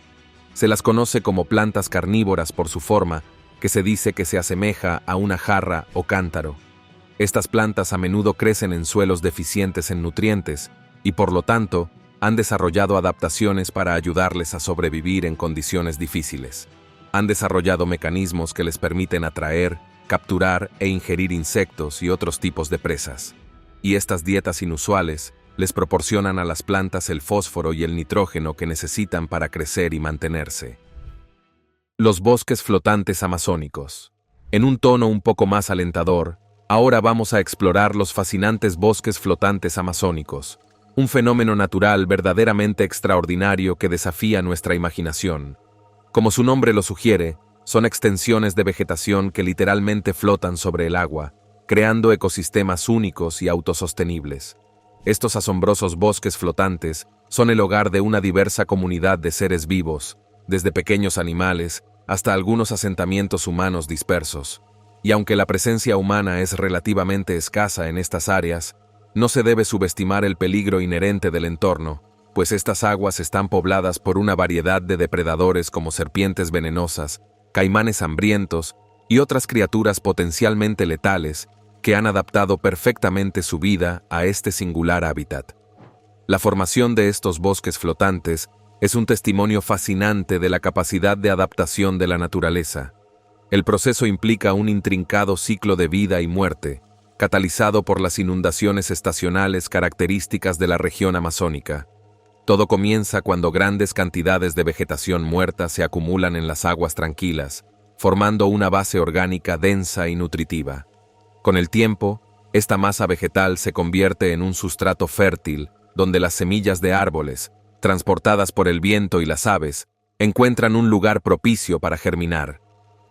Se las conoce como plantas carnívoras por su forma, que se dice que se asemeja a una jarra o cántaro. Estas plantas a menudo crecen en suelos deficientes en nutrientes y, por lo tanto, han desarrollado adaptaciones para ayudarles a sobrevivir en condiciones difíciles. Han desarrollado mecanismos que les permiten atraer, capturar e ingerir insectos y otros tipos de presas. Y estas dietas inusuales les proporcionan a las plantas el fósforo y el nitrógeno que necesitan para crecer y mantenerse. Los bosques flotantes amazónicos. En un tono un poco más alentador, ahora vamos a explorar los fascinantes bosques flotantes amazónicos, un fenómeno natural verdaderamente extraordinario que desafía nuestra imaginación. Como su nombre lo sugiere, son extensiones de vegetación que literalmente flotan sobre el agua, creando ecosistemas únicos y autosostenibles. Estos asombrosos bosques flotantes son el hogar de una diversa comunidad de seres vivos, desde pequeños animales hasta algunos asentamientos humanos dispersos. Y aunque la presencia humana es relativamente escasa en estas áreas, no se debe subestimar el peligro inherente del entorno, pues estas aguas están pobladas por una variedad de depredadores como serpientes venenosas, caimanes hambrientos y otras criaturas potencialmente letales que han adaptado perfectamente su vida a este singular hábitat. La formación de estos bosques flotantes es un testimonio fascinante de la capacidad de adaptación de la naturaleza. El proceso implica un intrincado ciclo de vida y muerte, catalizado por las inundaciones estacionales características de la región amazónica. Todo comienza cuando grandes cantidades de vegetación muerta se acumulan en las aguas tranquilas, formando una base orgánica densa y nutritiva. Con el tiempo, esta masa vegetal se convierte en un sustrato fértil, donde las semillas de árboles, transportadas por el viento y las aves, encuentran un lugar propicio para germinar.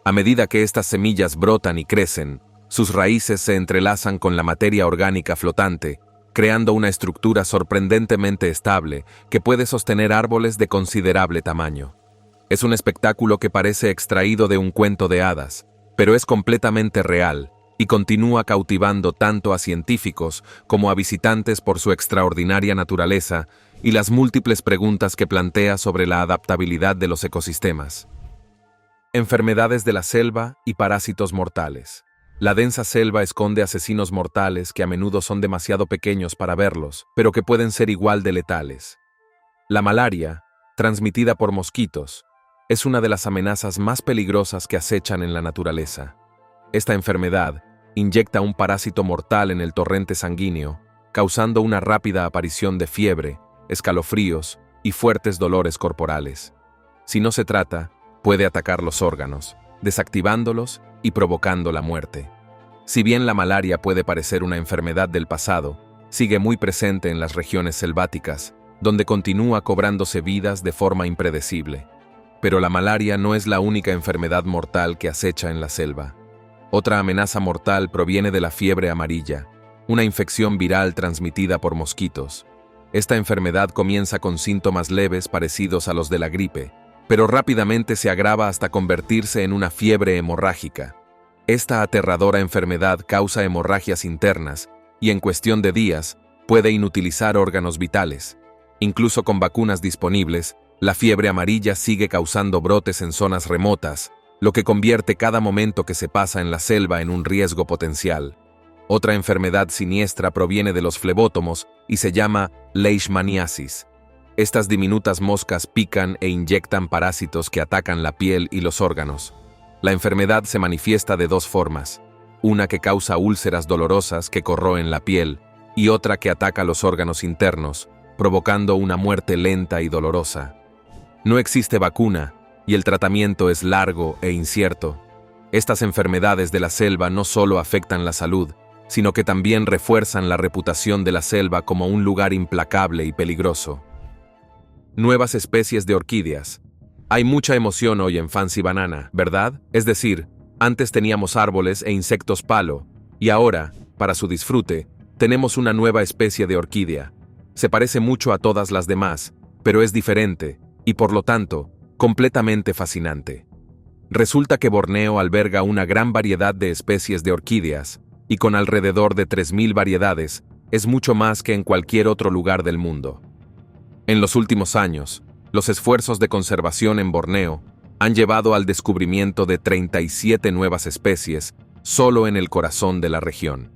A medida que estas semillas brotan y crecen, sus raíces se entrelazan con la materia orgánica flotante, creando una estructura sorprendentemente estable que puede sostener árboles de considerable tamaño. Es un espectáculo que parece extraído de un cuento de hadas, pero es completamente real y continúa cautivando tanto a científicos como a visitantes por su extraordinaria naturaleza y las múltiples preguntas que plantea sobre la adaptabilidad de los ecosistemas. Enfermedades de la selva y parásitos mortales. La densa selva esconde asesinos mortales que a menudo son demasiado pequeños para verlos, pero que pueden ser igual de letales. La malaria, transmitida por mosquitos, es una de las amenazas más peligrosas que acechan en la naturaleza. Esta enfermedad inyecta un parásito mortal en el torrente sanguíneo, causando una rápida aparición de fiebre, escalofríos y fuertes dolores corporales. Si no se trata, puede atacar los órganos, desactivándolos y provocando la muerte. Si bien la malaria puede parecer una enfermedad del pasado, sigue muy presente en las regiones selváticas, donde continúa cobrándose vidas de forma impredecible. Pero la malaria no es la única enfermedad mortal que acecha en la selva. Otra amenaza mortal proviene de la fiebre amarilla, una infección viral transmitida por mosquitos. Esta enfermedad comienza con síntomas leves parecidos a los de la gripe, pero rápidamente se agrava hasta convertirse en una fiebre hemorrágica. Esta aterradora enfermedad causa hemorragias internas y en cuestión de días puede inutilizar órganos vitales. Incluso con vacunas disponibles, la fiebre amarilla sigue causando brotes en zonas remotas, lo que convierte cada momento que se pasa en la selva en un riesgo potencial. Otra enfermedad siniestra proviene de los flebótomos y se llama leishmaniasis. Estas diminutas moscas pican e inyectan parásitos que atacan la piel y los órganos. La enfermedad se manifiesta de dos formas, una que causa úlceras dolorosas que corroen la piel y otra que ataca los órganos internos, provocando una muerte lenta y dolorosa. No existe vacuna y el tratamiento es largo e incierto. Estas enfermedades de la selva no solo afectan la salud, sino que también refuerzan la reputación de la selva como un lugar implacable y peligroso. Nuevas especies de orquídeas. Hay mucha emoción hoy en Fancy Banana, ¿verdad? Es decir, antes teníamos árboles e insectos palo, y ahora, para su disfrute, tenemos una nueva especie de orquídea. Se parece mucho a todas las demás, pero es diferente, y por lo tanto, completamente fascinante. Resulta que Borneo alberga una gran variedad de especies de orquídeas, y con alrededor de 3.000 variedades, es mucho más que en cualquier otro lugar del mundo. En los últimos años, los esfuerzos de conservación en Borneo han llevado al descubrimiento de 37 nuevas especies solo en el corazón de la región.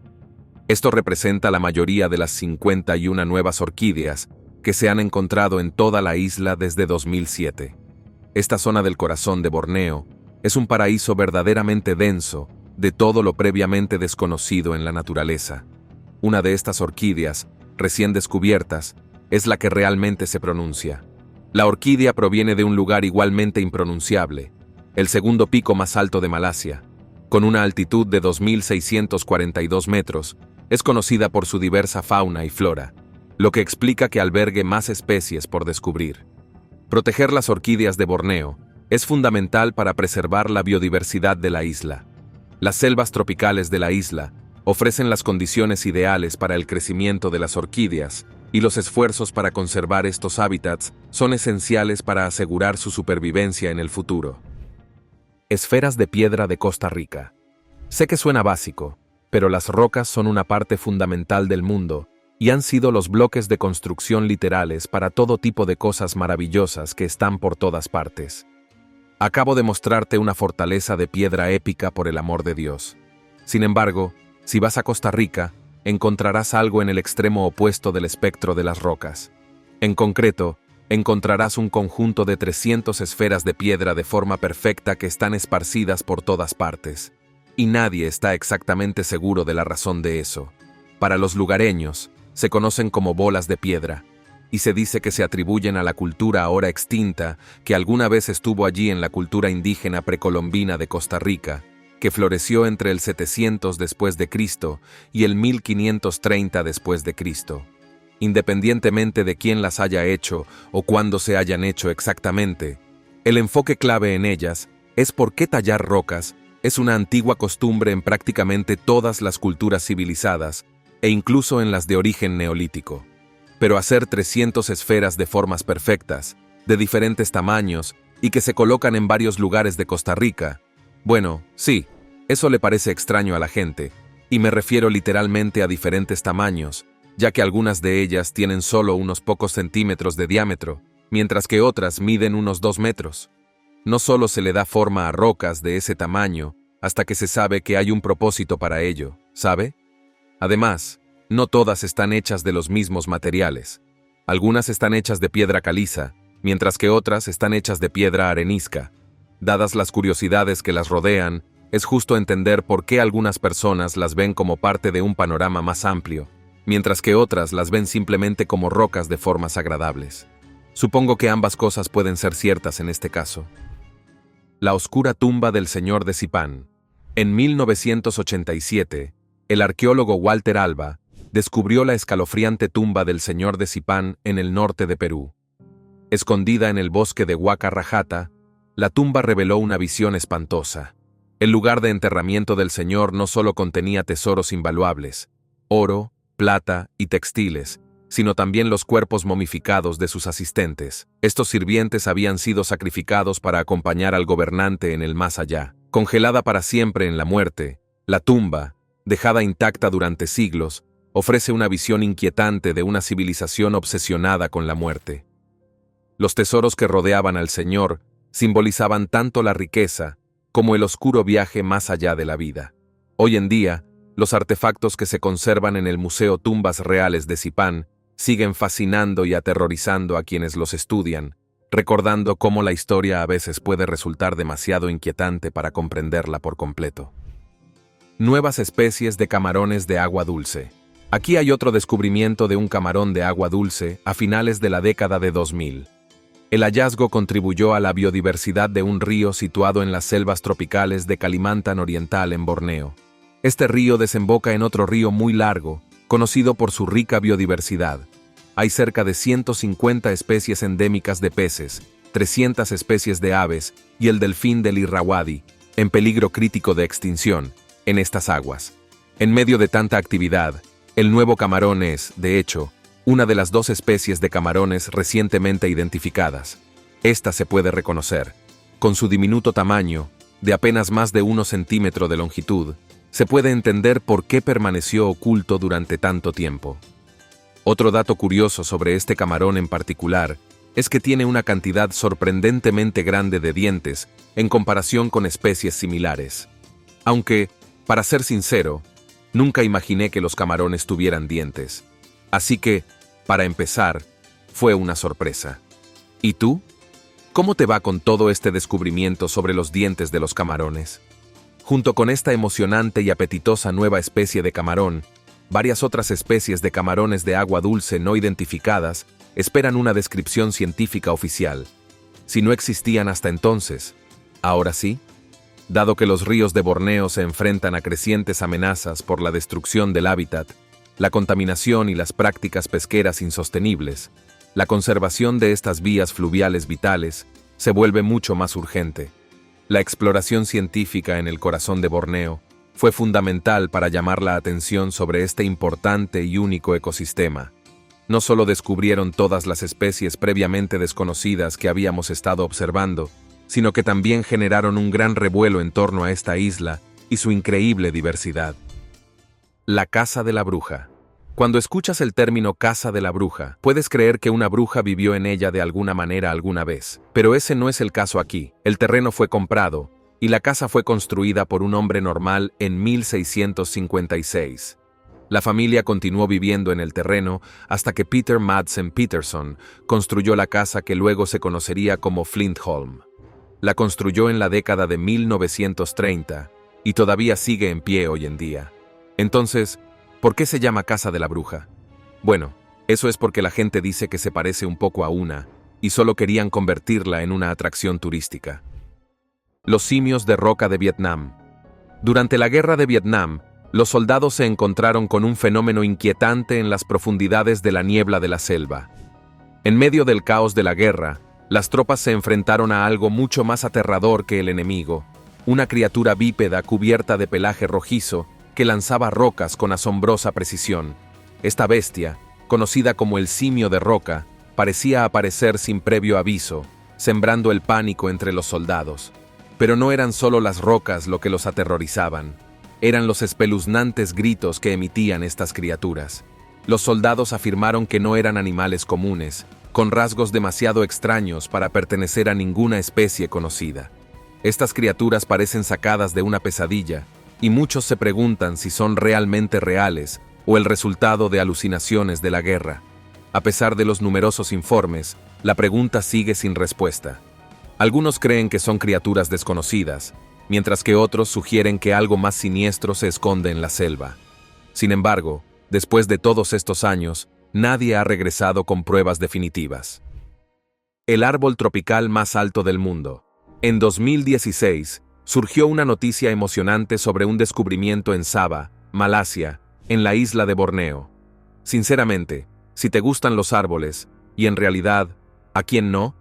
Esto representa la mayoría de las 51 nuevas orquídeas que se han encontrado en toda la isla desde 2007. Esta zona del corazón de Borneo es un paraíso verdaderamente denso de todo lo previamente desconocido en la naturaleza. Una de estas orquídeas, recién descubiertas, es la que realmente se pronuncia. La orquídea proviene de un lugar igualmente impronunciable, el segundo pico más alto de Malasia. Con una altitud de 2.642 metros, es conocida por su diversa fauna y flora, lo que explica que albergue más especies por descubrir. Proteger las orquídeas de Borneo es fundamental para preservar la biodiversidad de la isla. Las selvas tropicales de la isla ofrecen las condiciones ideales para el crecimiento de las orquídeas, y los esfuerzos para conservar estos hábitats son esenciales para asegurar su supervivencia en el futuro. Esferas de piedra de Costa Rica. Sé que suena básico, pero las rocas son una parte fundamental del mundo y han sido los bloques de construcción literales para todo tipo de cosas maravillosas que están por todas partes. Acabo de mostrarte una fortaleza de piedra épica por el amor de Dios. Sin embargo, si vas a Costa Rica, encontrarás algo en el extremo opuesto del espectro de las rocas. En concreto, encontrarás un conjunto de 300 esferas de piedra de forma perfecta que están esparcidas por todas partes. y nadie está exactamente seguro de la razón de eso. Para los lugareños, se conocen como bolas de piedra, y se dice que se atribuyen a la cultura ahora extinta que alguna vez estuvo allí en la cultura indígena precolombina de Costa Rica, que floreció entre el 700 después de Cristo y el 1530 después de Cristo. Independientemente de quién las haya hecho o cuándo se hayan hecho exactamente, el enfoque clave en ellas es por qué tallar rocas es una antigua costumbre en prácticamente todas las culturas civilizadas e incluso en las de origen neolítico. Pero hacer 300 esferas de formas perfectas, de diferentes tamaños y que se colocan en varios lugares de Costa Rica, bueno, sí, eso le parece extraño a la gente, y me refiero literalmente a diferentes tamaños, ya que algunas de ellas tienen solo unos pocos centímetros de diámetro, mientras que otras miden unos 2 metros. No solo se le da forma a rocas de ese tamaño hasta que se sabe que hay un propósito para ello, ¿sabe? Además, no todas están hechas de los mismos materiales. Algunas están hechas de piedra caliza, mientras que otras están hechas de piedra arenisca. Dadas las curiosidades que las rodean, es justo entender por qué algunas personas las ven como parte de un panorama más amplio, mientras que otras las ven simplemente como rocas de formas agradables. Supongo que ambas cosas pueden ser ciertas en este caso. La oscura tumba del señor de Zipán. En 1987, el arqueólogo Walter Alba descubrió la escalofriante tumba del señor de Zipán en el norte de Perú. Escondida en el bosque de Huaca Rajata, la tumba reveló una visión espantosa. El lugar de enterramiento del señor no solo contenía tesoros invaluables, oro, plata y textiles, sino también los cuerpos momificados de sus asistentes. Estos sirvientes habían sido sacrificados para acompañar al gobernante en el más allá. Congelada para siempre en la muerte, la tumba, dejada intacta durante siglos, ofrece una visión inquietante de una civilización obsesionada con la muerte. Los tesoros que rodeaban al Señor simbolizaban tanto la riqueza como el oscuro viaje más allá de la vida. Hoy en día, los artefactos que se conservan en el Museo Tumbas Reales de Zipán siguen fascinando y aterrorizando a quienes los estudian, recordando cómo la historia a veces puede resultar demasiado inquietante para comprenderla por completo. Nuevas especies de camarones de agua dulce. Aquí hay otro descubrimiento de un camarón de agua dulce a finales de la década de 2000. El hallazgo contribuyó a la biodiversidad de un río situado en las selvas tropicales de Kalimantan Oriental en Borneo. Este río desemboca en otro río muy largo, conocido por su rica biodiversidad. Hay cerca de 150 especies endémicas de peces, 300 especies de aves y el delfín del Irrawaddy, en peligro crítico de extinción, en estas aguas. En medio de tanta actividad, el nuevo camarón es, de hecho, una de las 2 especies de camarones recientemente identificadas. Esta se puede reconocer. Con su diminuto tamaño, de apenas más de 1 centímetro de longitud, se puede entender por qué permaneció oculto durante tanto tiempo. Otro dato curioso sobre este camarón en particular es que tiene una cantidad sorprendentemente grande de dientes en comparación con especies similares. Aunque, para ser sincero, nunca imaginé que los camarones tuvieran dientes. Así que, para empezar, fue una sorpresa. ¿Y tú? ¿Cómo te va con todo este descubrimiento sobre los dientes de los camarones? Junto con esta emocionante y apetitosa nueva especie de camarón, varias otras especies de camarones de agua dulce no identificadas esperan una descripción científica oficial. Si no existían hasta entonces, ¿ahora sí? Dado que los ríos de Borneo se enfrentan a crecientes amenazas por la destrucción del hábitat, la contaminación y las prácticas pesqueras insostenibles, la conservación de estas vías fluviales vitales se vuelve mucho más urgente. La exploración científica en el corazón de Borneo fue fundamental para llamar la atención sobre este importante y único ecosistema. No solo descubrieron todas las especies previamente desconocidas que habíamos estado observando, sino que también generaron un gran revuelo en torno a esta isla y su increíble diversidad. La casa de la bruja. Cuando escuchas el término casa de la bruja, puedes creer que una bruja vivió en ella de alguna manera alguna vez. Pero ese no es el caso aquí. El terreno fue comprado, y la casa fue construida por un hombre normal en 1656. La familia continuó viviendo en el terreno hasta que Peter Madsen Peterson construyó la casa que luego se conocería como Flintholm. La construyó en la década de 1930, y todavía sigue en pie hoy en día. Entonces, ¿por qué se llama Casa de la Bruja? Bueno, eso es porque la gente dice que se parece un poco a una, y solo querían convertirla en una atracción turística. Los simios de roca de Vietnam. Durante la Guerra de Vietnam, los soldados se encontraron con un fenómeno inquietante en las profundidades de la niebla de la selva. En medio del caos de la guerra, las tropas se enfrentaron a algo mucho más aterrador que el enemigo, una criatura bípeda cubierta de pelaje rojizo que lanzaba rocas con asombrosa precisión. Esta bestia, conocida como el simio de roca, parecía aparecer sin previo aviso, sembrando el pánico entre los soldados. Pero no eran solo las rocas lo que los aterrorizaban, eran los espeluznantes gritos que emitían estas criaturas. Los soldados afirmaron que no eran animales comunes, con rasgos demasiado extraños para pertenecer a ninguna especie conocida. Estas criaturas parecen sacadas de una pesadilla, y muchos se preguntan si son realmente reales o el resultado de alucinaciones de la guerra. A pesar de los numerosos informes, la pregunta sigue sin respuesta. Algunos creen que son criaturas desconocidas, mientras que otros sugieren que algo más siniestro se esconde en la selva. Sin embargo, después de todos estos años, nadie ha regresado con pruebas definitivas. El árbol tropical más alto del mundo. En 2016, surgió una noticia emocionante sobre un descubrimiento en Sabah, Malasia, en la isla de Borneo. Sinceramente, si te gustan los árboles, y en realidad, ¿a quién no?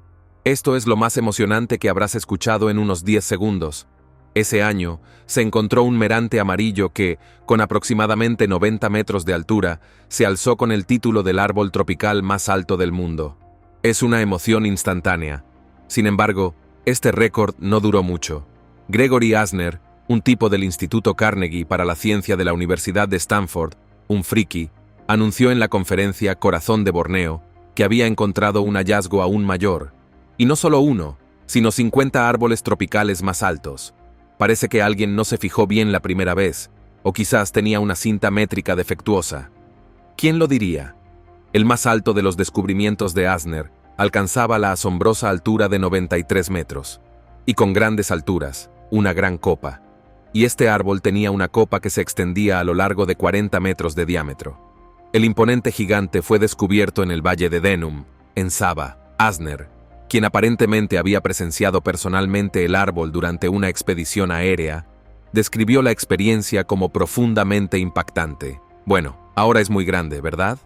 Esto es lo más emocionante que habrás escuchado en unos 10 segundos. Ese año, se encontró un merante amarillo que, con aproximadamente 90 metros de altura, se alzó con el título del árbol tropical más alto del mundo. Es una emoción instantánea. Sin embargo, este récord no duró mucho. Gregory Asner, un tipo del Instituto Carnegie para la Ciencia de la Universidad de Stanford, un friki, anunció en la conferencia Corazón de Borneo que había encontrado un hallazgo aún mayor. Y no solo uno, sino 50 árboles tropicales más altos. Parece que alguien no se fijó bien la primera vez, o quizás tenía una cinta métrica defectuosa. ¿Quién lo diría? El más alto de los descubrimientos de Asner alcanzaba la asombrosa altura de 93 metros. Y con grandes alturas, una gran copa. Y este árbol tenía una copa que se extendía a lo largo de 40 metros de diámetro. El imponente gigante fue descubierto en el valle de Denum, en Sabah. Asner, quien aparentemente había presenciado personalmente el árbol durante una expedición aérea, describió la experiencia como profundamente impactante. Bueno, ahora es muy grande, ¿verdad?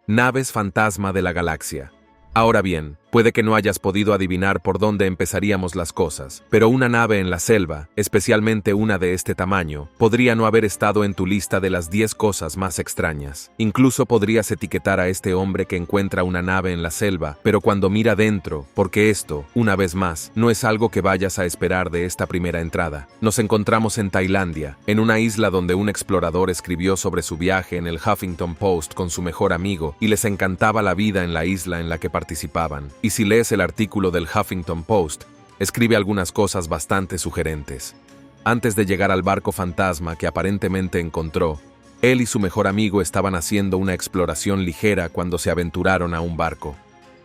Naves fantasma de la galaxia. Ahora bien, puede que no hayas podido adivinar por dónde empezaríamos las cosas, pero una nave en la selva, especialmente una de este tamaño, podría no haber estado en tu lista de las 10 cosas más extrañas. Incluso podrías etiquetar a este hombre que encuentra una nave en la selva, pero cuando mira dentro, porque esto, una vez más, no es algo que vayas a esperar de esta primera entrada. Nos encontramos en Tailandia, en una isla donde un explorador escribió sobre su viaje en el Huffington Post con su mejor amigo, y les encantaba la vida en la isla en la que participaban. Y si lees el artículo del Huffington Post, escribe algunas cosas bastante sugerentes. Antes de llegar al barco fantasma que aparentemente encontró, él y su mejor amigo estaban haciendo una exploración ligera cuando se aventuraron a un barco.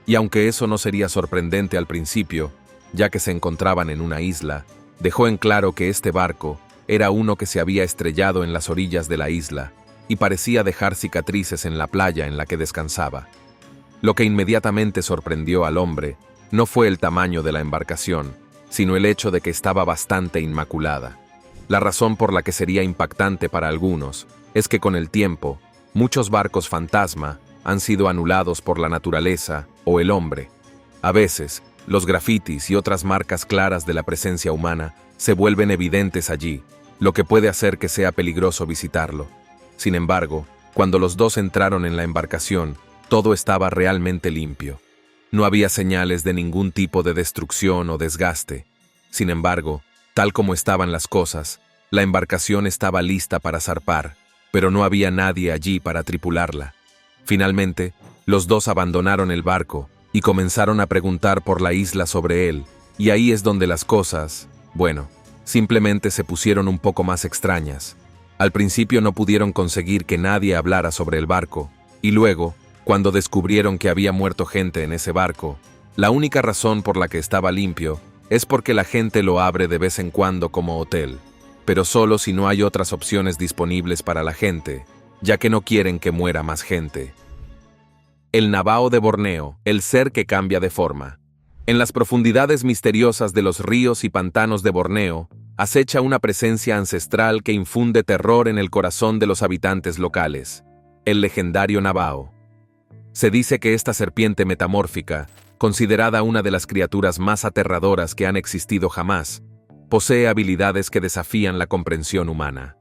Y aunque eso no sería sorprendente al principio, ya que se encontraban en una isla, dejó en claro que este barco era uno que se había estrellado en las orillas de la isla y parecía dejar cicatrices en la playa en la que descansaba. Lo que inmediatamente sorprendió al hombre no fue el tamaño de la embarcación, sino el hecho de que estaba bastante inmaculada. La razón por la que sería impactante para algunos es que con el tiempo, muchos barcos fantasma han sido anulados por la naturaleza o el hombre. A veces, los grafitis y otras marcas claras de la presencia humana se vuelven evidentes allí, lo que puede hacer que sea peligroso visitarlo. Sin embargo, cuando los dos entraron en la embarcación, todo estaba realmente limpio. No había señales de ningún tipo de destrucción o desgaste. Sin embargo, tal como estaban las cosas, la embarcación estaba lista para zarpar, pero no había nadie allí para tripularla. Finalmente, los dos abandonaron el barco y comenzaron a preguntar por la isla sobre él, y ahí es donde las cosas, bueno, simplemente se pusieron un poco más extrañas. Al principio no pudieron conseguir que nadie hablara sobre el barco, y luego, cuando descubrieron que había muerto gente en ese barco, la única razón por la que estaba limpio es porque la gente lo abre de vez en cuando como hotel. pero solo si no hay otras opciones disponibles para la gente, ya que no quieren que muera más gente. El Navaho de Borneo, el ser que cambia de forma. En las profundidades misteriosas de los ríos y pantanos de Borneo, acecha una presencia ancestral que infunde terror en el corazón de los habitantes locales, el legendario Navaho. Se dice que esta serpiente metamórfica, considerada una de las criaturas más aterradoras que han existido jamás, posee habilidades que desafían la comprensión humana.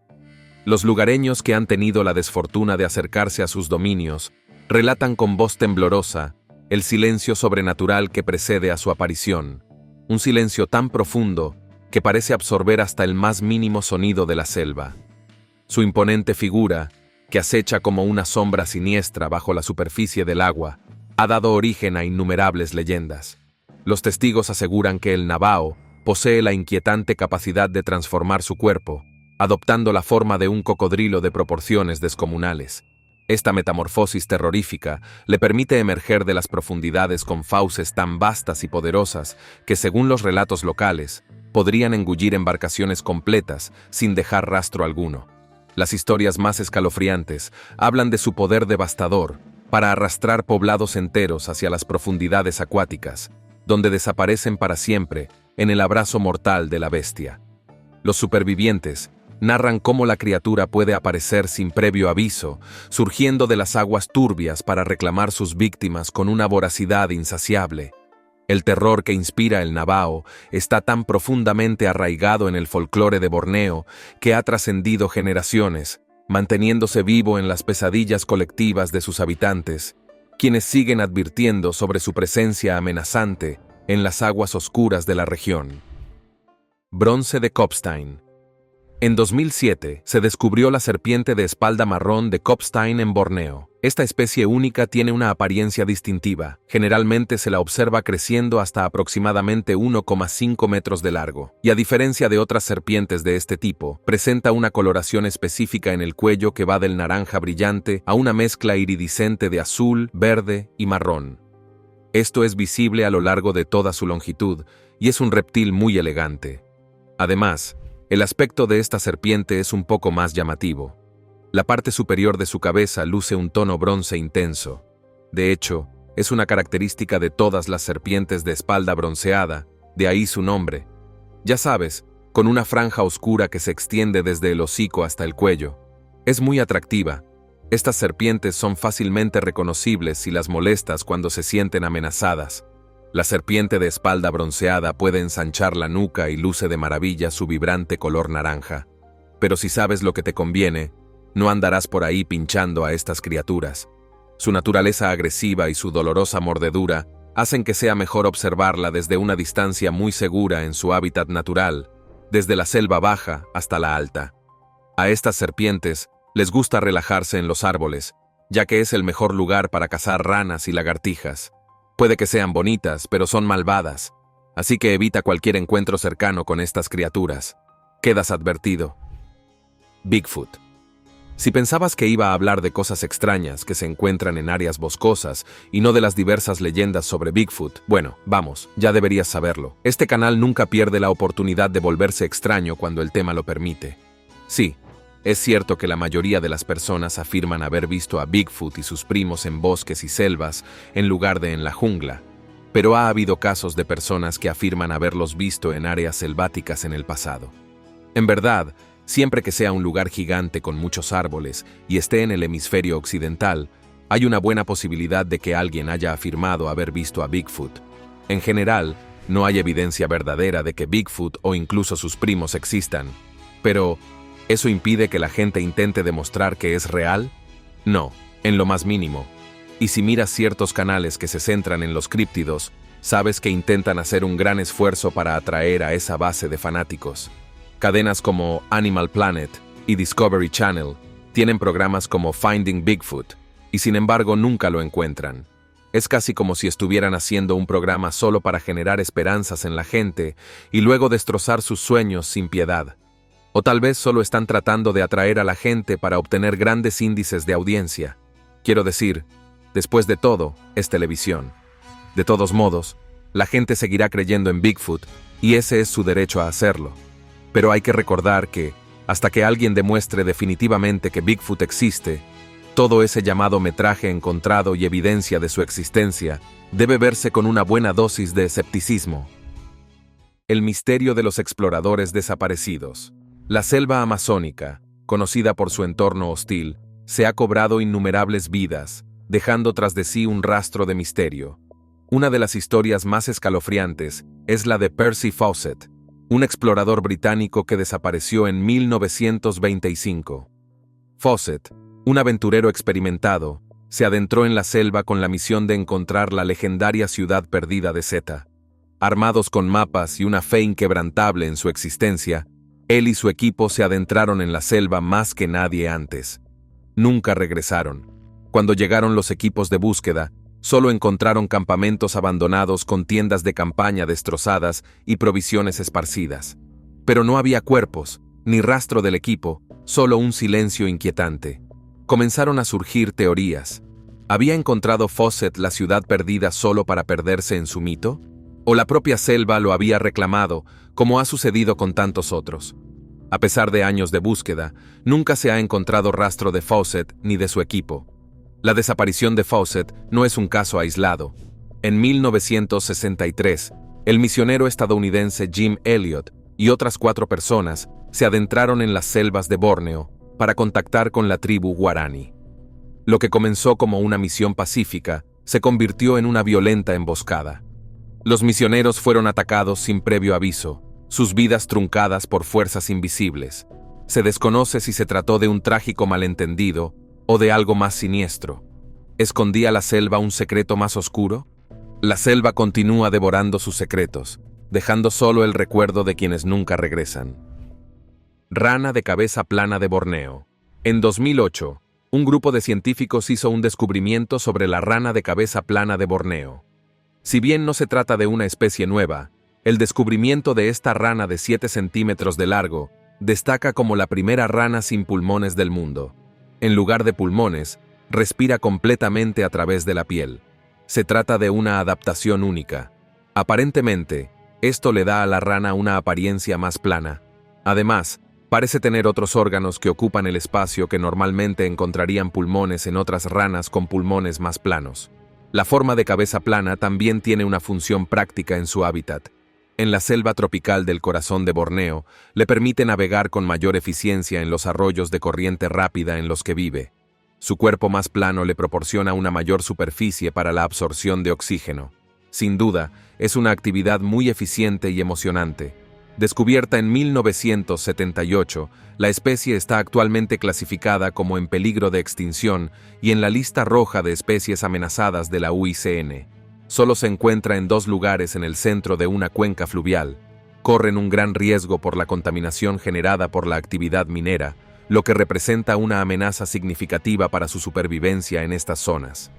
Los lugareños que han tenido la desfortuna de acercarse a sus dominios relatan con voz temblorosa el silencio sobrenatural que precede a su aparición, un silencio tan profundo que parece absorber hasta el más mínimo sonido de la selva. Su imponente figura, que acecha como una sombra siniestra bajo la superficie del agua, ha dado origen a innumerables leyendas. Los testigos aseguran que el Navaho posee la inquietante capacidad de transformar su cuerpo, adoptando la forma de un cocodrilo de proporciones descomunales. Esta metamorfosis terrorífica le permite emerger de las profundidades con fauces tan vastas y poderosas que, según los relatos locales, podrían engullir embarcaciones completas sin dejar rastro alguno. Las historias más escalofriantes hablan de su poder devastador para arrastrar poblados enteros hacia las profundidades acuáticas, donde desaparecen para siempre en el abrazo mortal de la bestia. Los supervivientes narran cómo la criatura puede aparecer sin previo aviso, surgiendo de las aguas turbias para reclamar sus víctimas con una voracidad insaciable. El terror que inspira el Navaho está tan profundamente arraigado en el folclore de Borneo que ha trascendido generaciones, manteniéndose vivo en las pesadillas colectivas de sus habitantes, quienes siguen advirtiendo sobre su presencia amenazante en las aguas oscuras de la región. Bronce de Kopstein. En 2007 se descubrió la serpiente de espalda marrón de Kopstein en Borneo. Esta especie única tiene una apariencia distintiva. Generalmente se la observa creciendo hasta aproximadamente 1,5 metros de largo, y a diferencia de otras serpientes de este tipo, presenta una coloración específica en el cuello que va del naranja brillante a una mezcla iridiscente de azul, verde y marrón. Esto es visible a lo largo de toda su longitud y es un reptil muy elegante. Además, el aspecto de esta serpiente es un poco más llamativo. La parte superior de su cabeza luce un tono bronce intenso. De hecho, es una característica de todas las serpientes de espalda bronceada, de ahí su nombre. Ya sabes, con una franja oscura que se extiende desde el hocico hasta el cuello. Es muy atractiva. Estas serpientes son fácilmente reconocibles si las molestas cuando se sienten amenazadas. La serpiente de espalda bronceada puede ensanchar la nuca y luce de maravilla su vibrante color naranja. Pero si sabes lo que te conviene, no andarás por ahí pinchando a estas criaturas. Su naturaleza agresiva y su dolorosa mordedura hacen que sea mejor observarla desde una distancia muy segura en su hábitat natural, desde la selva baja hasta la alta. A estas serpientes les gusta relajarse en los árboles, ya que es el mejor lugar para cazar ranas y lagartijas. Puede que sean bonitas, pero son malvadas, así que evita cualquier encuentro cercano con estas criaturas. Quedas advertido. Bigfoot. Si pensabas que iba a hablar de cosas extrañas que se encuentran en áreas boscosas y no de las diversas leyendas sobre Bigfoot, bueno, vamos, ya deberías saberlo. Este canal nunca pierde la oportunidad de volverse extraño cuando el tema lo permite. Sí, es cierto que la mayoría de las personas afirman haber visto a Bigfoot y sus primos en bosques y selvas en lugar de en la jungla, pero ha habido casos de personas que afirman haberlos visto en áreas selváticas en el pasado. En verdad, siempre que sea un lugar gigante con muchos árboles y esté en el hemisferio occidental, hay una buena posibilidad de que alguien haya afirmado haber visto a Bigfoot. En general, no hay evidencia verdadera de que Bigfoot o incluso sus primos existan, pero ¿eso impide que la gente intente demostrar que es real? No, en lo más mínimo. Y si miras ciertos canales que se centran en los críptidos, sabes que intentan hacer un gran esfuerzo para atraer a esa base de fanáticos. Cadenas como Animal Planet y Discovery Channel tienen programas como Finding Bigfoot, y sin embargo nunca lo encuentran. Es casi como si estuvieran haciendo un programa solo para generar esperanzas en la gente y luego destrozar sus sueños sin piedad. O tal vez solo están tratando de atraer a la gente para obtener grandes índices de audiencia. Quiero decir, después de todo, es televisión. De todos modos, la gente seguirá creyendo en Bigfoot, y ese es su derecho a hacerlo. Pero hay que recordar que, hasta que alguien demuestre definitivamente que Bigfoot existe, todo ese llamado metraje encontrado y evidencia de su existencia debe verse con una buena dosis de escepticismo. El misterio de los exploradores desaparecidos. La selva amazónica, conocida por su entorno hostil, se ha cobrado innumerables vidas, dejando tras de sí un rastro de misterio. Una de las historias más escalofriantes es la de Percy Fawcett, un explorador británico que desapareció en 1925. Fawcett, un aventurero experimentado, se adentró en la selva con la misión de encontrar la legendaria ciudad perdida de Zeta. Armados con mapas y una fe inquebrantable en su existencia, él y su equipo se adentraron en la selva más que nadie antes. Nunca regresaron. Cuando llegaron los equipos de búsqueda, solo encontraron campamentos abandonados con tiendas de campaña destrozadas y provisiones esparcidas. Pero no había cuerpos, ni rastro del equipo, solo un silencio inquietante. Comenzaron a surgir teorías. ¿Había encontrado Fawcett la ciudad perdida solo para perderse en su mito? ¿O la propia selva lo había reclamado, como ha sucedido con tantos otros? A pesar de años de búsqueda, nunca se ha encontrado rastro de Fawcett ni de su equipo. La desaparición de Fawcett no es un caso aislado. En 1963, el misionero estadounidense Jim Elliot y otras 4 personas se adentraron en las selvas de Borneo para contactar con la tribu Guarani. Lo que comenzó como una misión pacífica se convirtió en una violenta emboscada. Los misioneros fueron atacados sin previo aviso, sus vidas truncadas por fuerzas invisibles. Se desconoce si se trató de un trágico malentendido o de algo más siniestro. ¿Escondía la selva un secreto más oscuro? La selva continúa devorando sus secretos, dejando solo el recuerdo de quienes nunca regresan. Rana de cabeza plana de Borneo. En 2008, un grupo de científicos hizo un descubrimiento sobre la rana de cabeza plana de Borneo. Si bien no se trata de una especie nueva, el descubrimiento de esta rana de 7 centímetros de largo destaca como la primera rana sin pulmones del mundo. En lugar de pulmones, respira completamente a través de la piel. Se trata de una adaptación única. Aparentemente, esto le da a la rana una apariencia más plana. Además, parece tener otros órganos que ocupan el espacio que normalmente encontrarían pulmones en otras ranas con pulmones más planos. La forma de cabeza plana también tiene una función práctica en su hábitat. En la selva tropical del corazón de Borneo, le permite navegar con mayor eficiencia en los arroyos de corriente rápida en los que vive. Su cuerpo más plano le proporciona una mayor superficie para la absorción de oxígeno. Sin duda, es una actividad muy eficiente y emocionante. Descubierta en 1978, la especie está actualmente clasificada como en peligro de extinción y en la lista roja de especies amenazadas de la UICN. Solo se encuentra en 2 lugares en el centro de una cuenca fluvial. Corren un gran riesgo por la contaminación generada por la actividad minera, lo que representa una amenaza significativa para su supervivencia en estas zonas.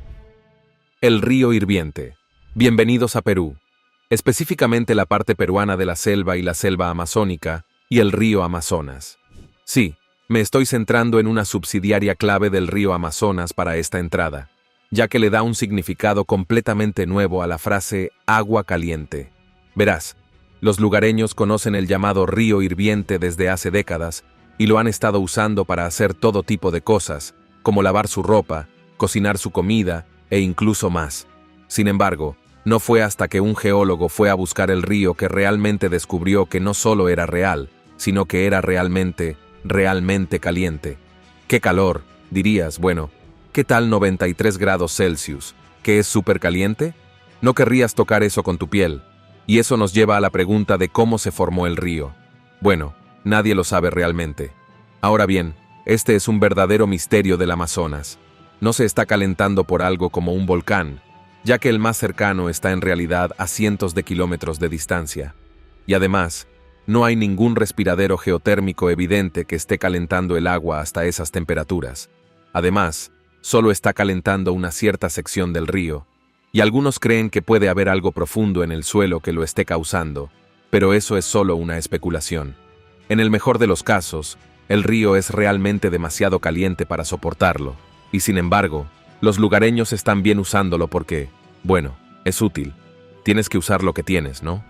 El río hirviente. Bienvenidos a Perú. Específicamente la parte peruana de la selva y la selva amazónica, y el río Amazonas. Sí, me estoy centrando en una subsidiaria clave del río Amazonas para esta entrada, ya que le da un significado completamente nuevo a la frase agua caliente. Verás, los lugareños conocen el llamado río hirviente desde hace décadas y lo han estado usando para hacer todo tipo de cosas, como lavar su ropa, cocinar su comida e incluso más. Sin embargo, no fue hasta que un geólogo fue a buscar el río que realmente descubrió que no solo era real, sino que era realmente caliente. ¡Qué calor!, dirías. Bueno, ¿qué tal 93 grados Celsius? ¿Qué es súper caliente? No querrías tocar eso con tu piel. Y eso nos lleva a la pregunta de cómo se formó el río. Bueno, nadie lo sabe realmente. Ahora bien, este es un verdadero misterio del Amazonas. No se está calentando por algo como un volcán, ya que el más cercano está en realidad a cientos de kilómetros de distancia. Y además, no hay ningún respiradero geotérmico evidente que esté calentando el agua hasta esas temperaturas. Además, solo está calentando una cierta sección del río, y algunos creen que puede haber algo profundo en el suelo que lo esté causando, pero eso es solo una especulación. En el mejor de los casos, el río es realmente demasiado caliente para soportarlo, y sin embargo, los lugareños están bien usándolo porque, bueno, es útil. Tienes que usar lo que tienes, ¿no?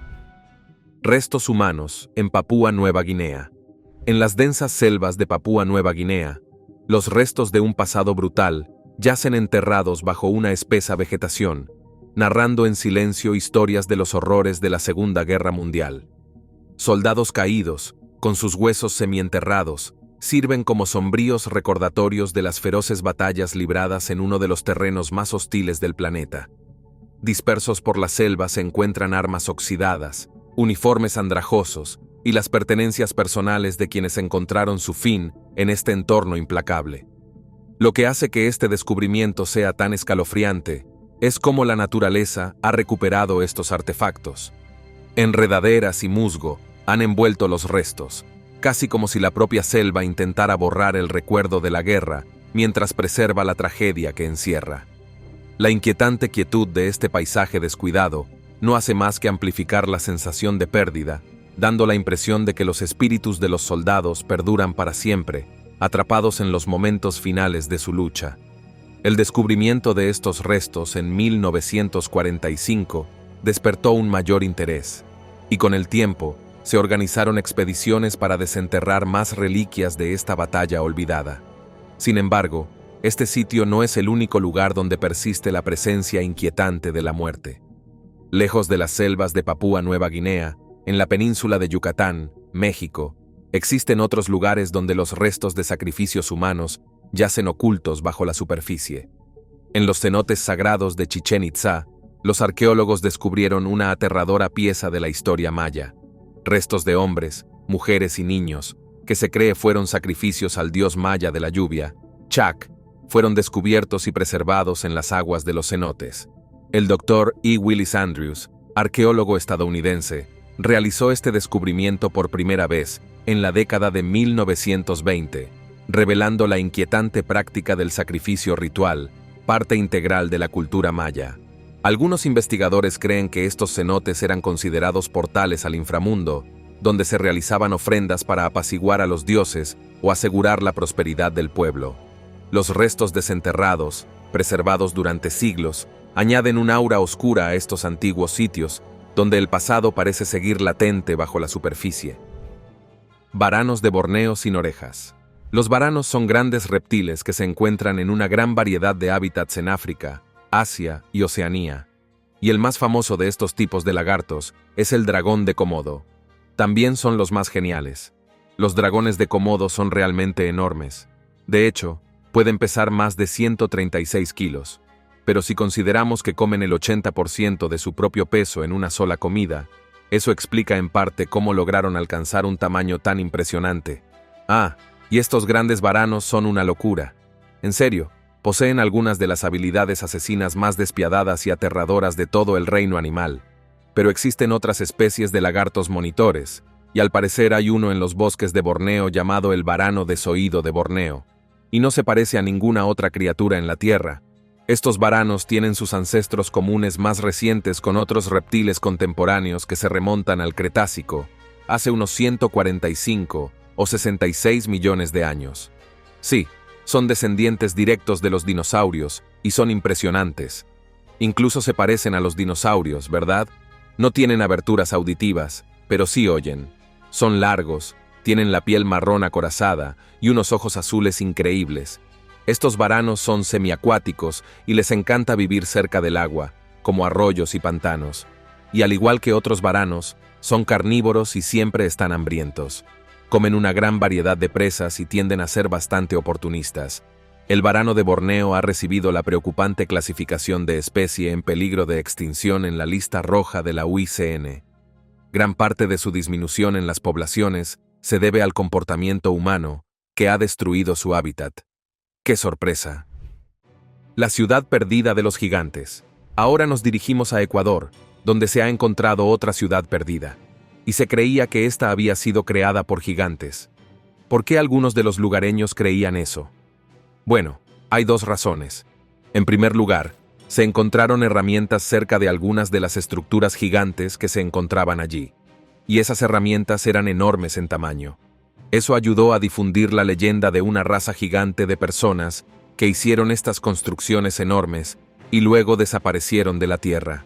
Restos humanos en Papúa Nueva Guinea. En las densas selvas de Papúa Nueva Guinea, los restos de un pasado brutal yacen enterrados bajo una espesa vegetación, narrando en silencio historias de los horrores de la Segunda Guerra Mundial. Soldados caídos, con sus huesos semienterrados, sirven como sombríos recordatorios de las feroces batallas libradas en uno de los terrenos más hostiles del planeta. Dispersos por la selva se encuentran armas oxidadas, uniformes andrajosos y las pertenencias personales de quienes encontraron su fin en este entorno implacable. Lo que hace que este descubrimiento sea tan escalofriante es cómo la naturaleza ha recuperado estos artefactos. Enredaderas y musgo han envuelto los restos, casi como si la propia selva intentara borrar el recuerdo de la guerra mientras preserva la tragedia que encierra. La inquietante quietud de este paisaje descuidado no hace más que amplificar la sensación de pérdida, dando la impresión de que los espíritus de los soldados perduran para siempre, atrapados en los momentos finales de su lucha. El descubrimiento de estos restos en 1945 despertó un mayor interés, y con el tiempo se organizaron expediciones para desenterrar más reliquias de esta batalla olvidada. Sin embargo, este sitio no es el único lugar donde persiste la presencia inquietante de la muerte. Lejos de las selvas de Papúa Nueva Guinea, en la península de Yucatán, México, existen otros lugares donde los restos de sacrificios humanos yacen ocultos bajo la superficie. En los cenotes sagrados de Chichén Itzá, los arqueólogos descubrieron una aterradora pieza de la historia maya: restos de hombres, mujeres y niños, que se cree fueron sacrificios al dios maya de la lluvia, Chac, fueron descubiertos y preservados en las aguas de los cenotes. El Dr. E. Willis Andrews, arqueólogo estadounidense, realizó este descubrimiento por primera vez en la década de 1920, revelando la inquietante práctica del sacrificio ritual, parte integral de la cultura maya. Algunos investigadores creen que estos cenotes eran considerados portales al inframundo, donde se realizaban ofrendas para apaciguar a los dioses o asegurar la prosperidad del pueblo. Los restos desenterrados, preservados durante siglos, añaden un aura oscura a estos antiguos sitios, donde el pasado parece seguir latente bajo la superficie. Varanos de Borneo sin orejas. Los varanos son grandes reptiles que se encuentran en una gran variedad de hábitats en África, Asia y Oceanía. Y el más famoso de estos tipos de lagartos es el dragón de Komodo. También son los más geniales. Los dragones de Komodo son realmente enormes. De hecho, pueden pesar más de 136 kilos. Pero si consideramos que comen el 80% de su propio peso en una sola comida, eso explica en parte cómo lograron alcanzar un tamaño tan impresionante. Y estos grandes varanos son una locura. En serio, poseen algunas de las habilidades asesinas más despiadadas y aterradoras de todo el reino animal. Pero existen otras especies de lagartos monitores, y al parecer hay uno en los bosques de Borneo llamado el varano desoído de Borneo, y no se parece a ninguna otra criatura en la Tierra. Estos varanos tienen sus ancestros comunes más recientes con otros reptiles contemporáneos que se remontan al Cretácico, hace unos 145 o 66 millones de años. Sí, son descendientes directos de los dinosaurios y son impresionantes. Incluso se parecen a los dinosaurios, ¿verdad? No tienen aberturas auditivas, pero sí oyen. Son largos, tienen la piel marrón acorazada y unos ojos azules increíbles. Estos varanos son semiacuáticos y les encanta vivir cerca del agua, como arroyos y pantanos. Y al igual que otros varanos, son carnívoros y siempre están hambrientos. Comen una gran variedad de presas y tienden a ser bastante oportunistas. El varano de Borneo ha recibido la preocupante clasificación de especie en peligro de extinción en la lista roja de la UICN. Gran parte de su disminución en las poblaciones se debe al comportamiento humano, que ha destruido su hábitat. ¡Qué sorpresa! La ciudad perdida de los gigantes. Ahora nos dirigimos a Ecuador, donde se ha encontrado otra ciudad perdida. Y se creía que esta había sido creada por gigantes. ¿Por qué algunos de los lugareños creían eso? Bueno, hay dos razones. En primer lugar, se encontraron herramientas cerca de algunas de las estructuras gigantes que se encontraban allí. Y esas herramientas eran enormes en tamaño. Eso ayudó a difundir la leyenda de una raza gigante de personas que hicieron estas construcciones enormes y luego desaparecieron de la tierra.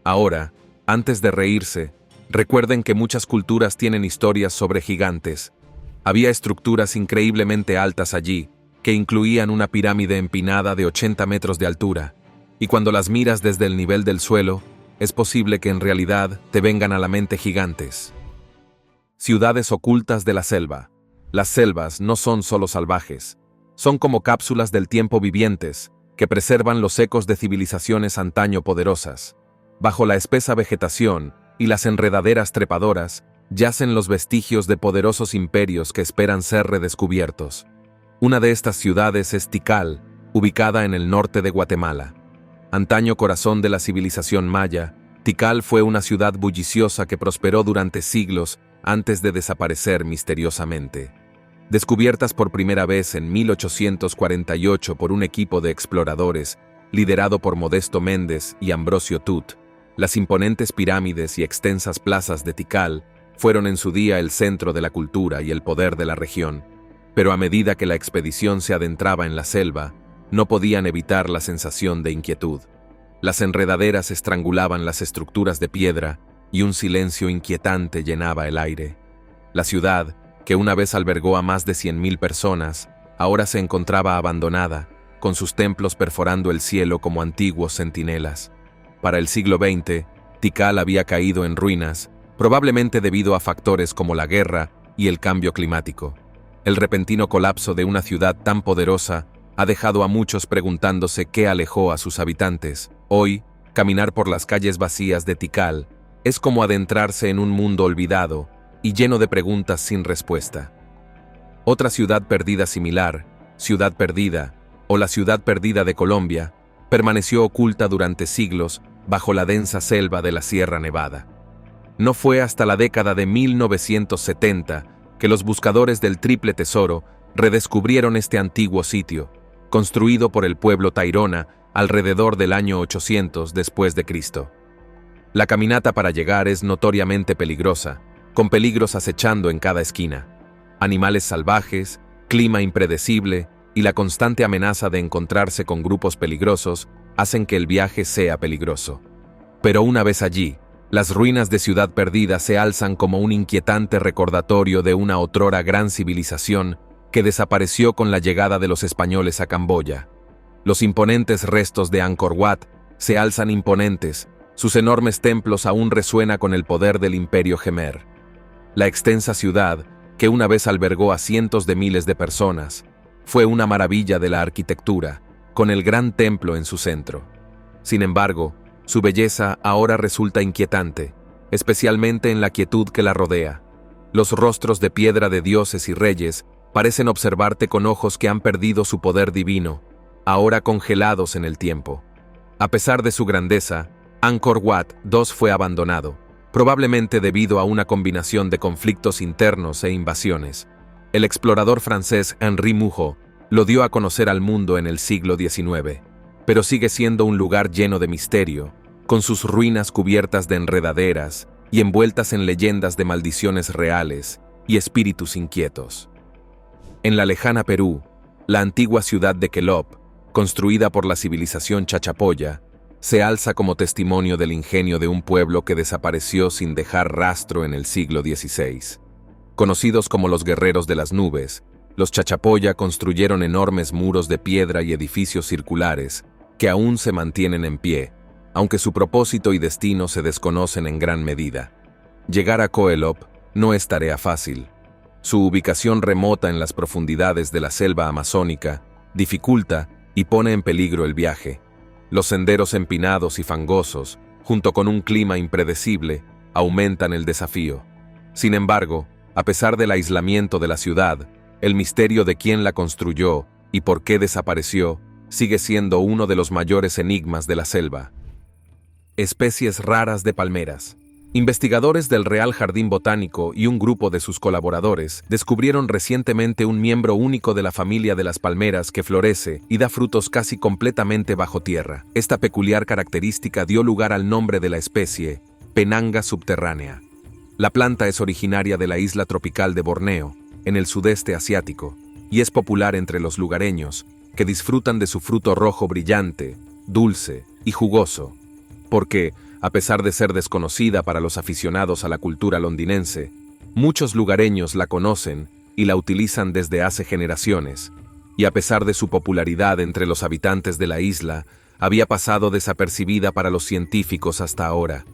Ahora, antes de reírse, Recuerden que muchas culturas tienen historias sobre gigantes. Había estructuras increíblemente altas allí, que incluían una pirámide empinada de 80 metros de altura, y cuando las miras desde el nivel del suelo, es posible que en realidad te vengan a la mente gigantes. Ciudades ocultas de la selva. Las selvas no son solo salvajes, son como cápsulas del tiempo vivientes, que preservan los ecos de civilizaciones antaño poderosas. Bajo la espesa vegetación y las enredaderas trepadoras, yacen los vestigios de poderosos imperios que esperan ser redescubiertos. Una de estas ciudades es Tikal, ubicada en el norte de Guatemala. Antaño corazón de la civilización maya, Tikal fue una ciudad bulliciosa que prosperó durante siglos antes de desaparecer misteriosamente. Descubiertas por primera vez en 1848 por un equipo de exploradores, liderado por Modesto Méndez y Ambrosio Tut, las imponentes pirámides y extensas plazas de Tikal fueron en su día el centro de la cultura y el poder de la región, pero a medida que la expedición se adentraba en la selva, no podían evitar la sensación de inquietud. Las enredaderas estrangulaban las estructuras de piedra y un silencio inquietante llenaba el aire. La ciudad, que una vez albergó a más de 100.000 personas, ahora se encontraba abandonada, con sus templos perforando el cielo como antiguos centinelas. Para el siglo XX, Tikal había caído en ruinas, probablemente debido a factores como la guerra y el cambio climático. El repentino colapso de una ciudad tan poderosa ha dejado a muchos preguntándose qué alejó a sus habitantes. Hoy, caminar por las calles vacías de Tikal es como adentrarse en un mundo olvidado y lleno de preguntas sin respuesta. Otra ciudad perdida similar, Ciudad Perdida, o la Ciudad Perdida de Colombia, permaneció oculta durante siglos bajo la densa selva de la Sierra Nevada. No fue hasta la década de 1970 que los buscadores del Triple Tesoro redescubrieron este antiguo sitio, construido por el pueblo Tairona alrededor del año 800 después de Cristo. La caminata para llegar es notoriamente peligrosa, con peligros acechando en cada esquina. Animales salvajes, clima impredecible y la constante amenaza de encontrarse con grupos peligrosos hacen que el viaje sea peligroso. Pero una vez allí, las ruinas de Ciudad Perdida se alzan como un inquietante recordatorio de una otrora gran civilización que desapareció con la llegada de los españoles a Camboya. Los imponentes restos de Angkor Wat se alzan imponentes, sus enormes templos aún resuenan con el poder del Imperio Jemer. La extensa ciudad, que una vez albergó a cientos de miles de personas, fue una maravilla de la arquitectura, con el gran templo en su centro. Sin embargo, su belleza ahora resulta inquietante, especialmente en la quietud que la rodea. Los rostros de piedra de dioses y reyes parecen observarte con ojos que han perdido su poder divino, ahora congelados en el tiempo. A pesar de su grandeza, Angkor Wat II fue abandonado, probablemente debido a una combinación de conflictos internos e invasiones. El explorador francés Henri Mouhot lo dio a conocer al mundo en el siglo XIX, pero sigue siendo un lugar lleno de misterio, con sus ruinas cubiertas de enredaderas y envueltas en leyendas de maldiciones reales y espíritus inquietos. En la lejana Perú, la antigua ciudad de Quelop, construida por la civilización Chachapoya, se alza como testimonio del ingenio de un pueblo que desapareció sin dejar rastro en el siglo XVI. Conocidos como los guerreros de las nubes, los Chachapoya construyeron enormes muros de piedra y edificios circulares que aún se mantienen en pie, aunque su propósito y destino se desconocen en gran medida. Llegar a Coelop no es tarea fácil. Su ubicación remota en las profundidades de la selva amazónica dificulta y pone en peligro el viaje. Los senderos empinados y fangosos, junto con un clima impredecible, aumentan el desafío. Sin embargo, a pesar del aislamiento de la ciudad, el misterio de quién la construyó y por qué desapareció sigue siendo uno de los mayores enigmas de la selva. Especies raras de palmeras. Investigadores del Real Jardín Botánico y un grupo de sus colaboradores descubrieron recientemente un miembro único de la familia de las palmeras que florece y da frutos casi completamente bajo tierra. Esta peculiar característica dio lugar al nombre de la especie, Penanga subterránea. La planta es originaria de la isla tropical de Borneo, en el sudeste asiático, y es popular entre los lugareños, que disfrutan de su fruto rojo brillante, dulce y jugoso, porque, A pesar de ser desconocida para los aficionados a la cultura londinense, muchos lugareños la conocen y la utilizan desde hace generaciones, y a pesar de su popularidad entre los habitantes de la isla, había pasado desapercibida para los científicos hasta ahora.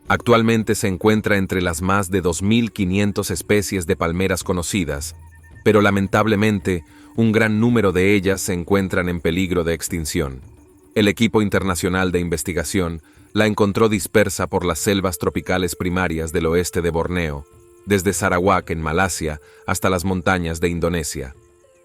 Actualmente se encuentra entre las más de 2.500 especies de palmeras conocidas, pero lamentablemente un gran número de ellas se encuentran en peligro de extinción. El equipo internacional de investigación la encontró dispersa por las selvas tropicales primarias del oeste de Borneo, desde Sarawak en Malasia hasta las montañas de Indonesia.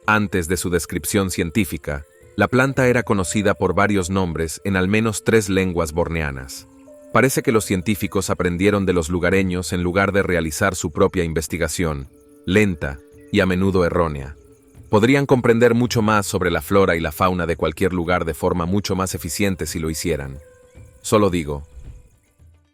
Antes de su descripción científica, la planta era conocida por varios nombres en al menos 3 lenguas borneanas. Parece que los científicos aprendieron de los lugareños en lugar de realizar su propia investigación, lenta y a menudo errónea. Podrían comprender mucho más sobre la flora y la fauna de cualquier lugar de forma mucho más eficiente si lo hicieran. Solo digo,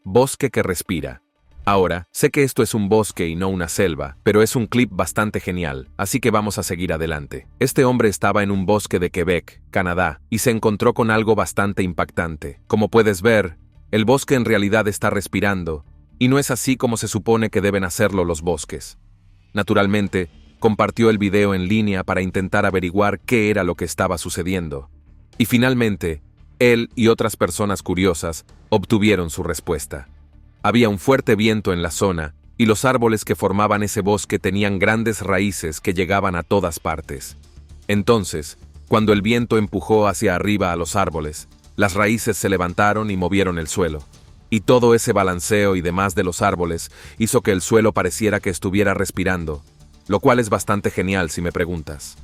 bosque que respira. Ahora, sé que esto es un bosque y no una selva, pero es un clip bastante genial, así que vamos a seguir adelante. Este hombre estaba en un bosque de Quebec, Canadá, y se encontró con algo bastante impactante. Como puedes ver, el bosque en realidad está respirando, y no es así como se supone que deben hacerlo los bosques. Naturalmente, compartió el video en línea para intentar averiguar qué era lo que estaba sucediendo. Y finalmente, él y otras personas curiosas obtuvieron su respuesta. Había un fuerte viento en la zona, y los árboles que formaban ese bosque tenían grandes raíces que llegaban a todas partes. Entonces, cuando el viento empujó hacia arriba a los árboles, las raíces se levantaron y movieron el suelo. Y todo ese balanceo y demás de los árboles hizo que el suelo pareciera que estuviera respirando, lo cual es bastante genial si me preguntas.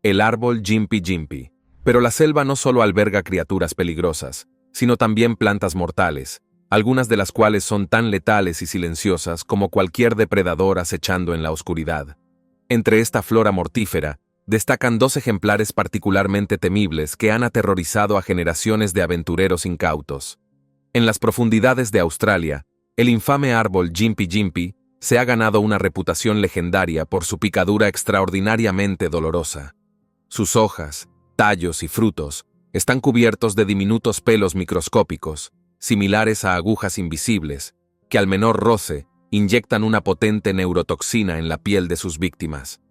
El árbol Gympie Gympie. Pero la selva no solo alberga criaturas peligrosas, sino también plantas mortales, algunas de las cuales son tan letales y silenciosas como cualquier depredador acechando en la oscuridad. Entre esta flora mortífera, destacan 2 ejemplares particularmente temibles que han aterrorizado a generaciones de aventureros incautos. En las profundidades de Australia, el infame árbol Gympie Gympie se ha ganado una reputación legendaria por su picadura extraordinariamente dolorosa. Sus hojas, tallos y frutos están cubiertos de diminutos pelos microscópicos, similares a agujas invisibles, que al menor roce inyectan una potente neurotoxina en la piel de sus víctimas.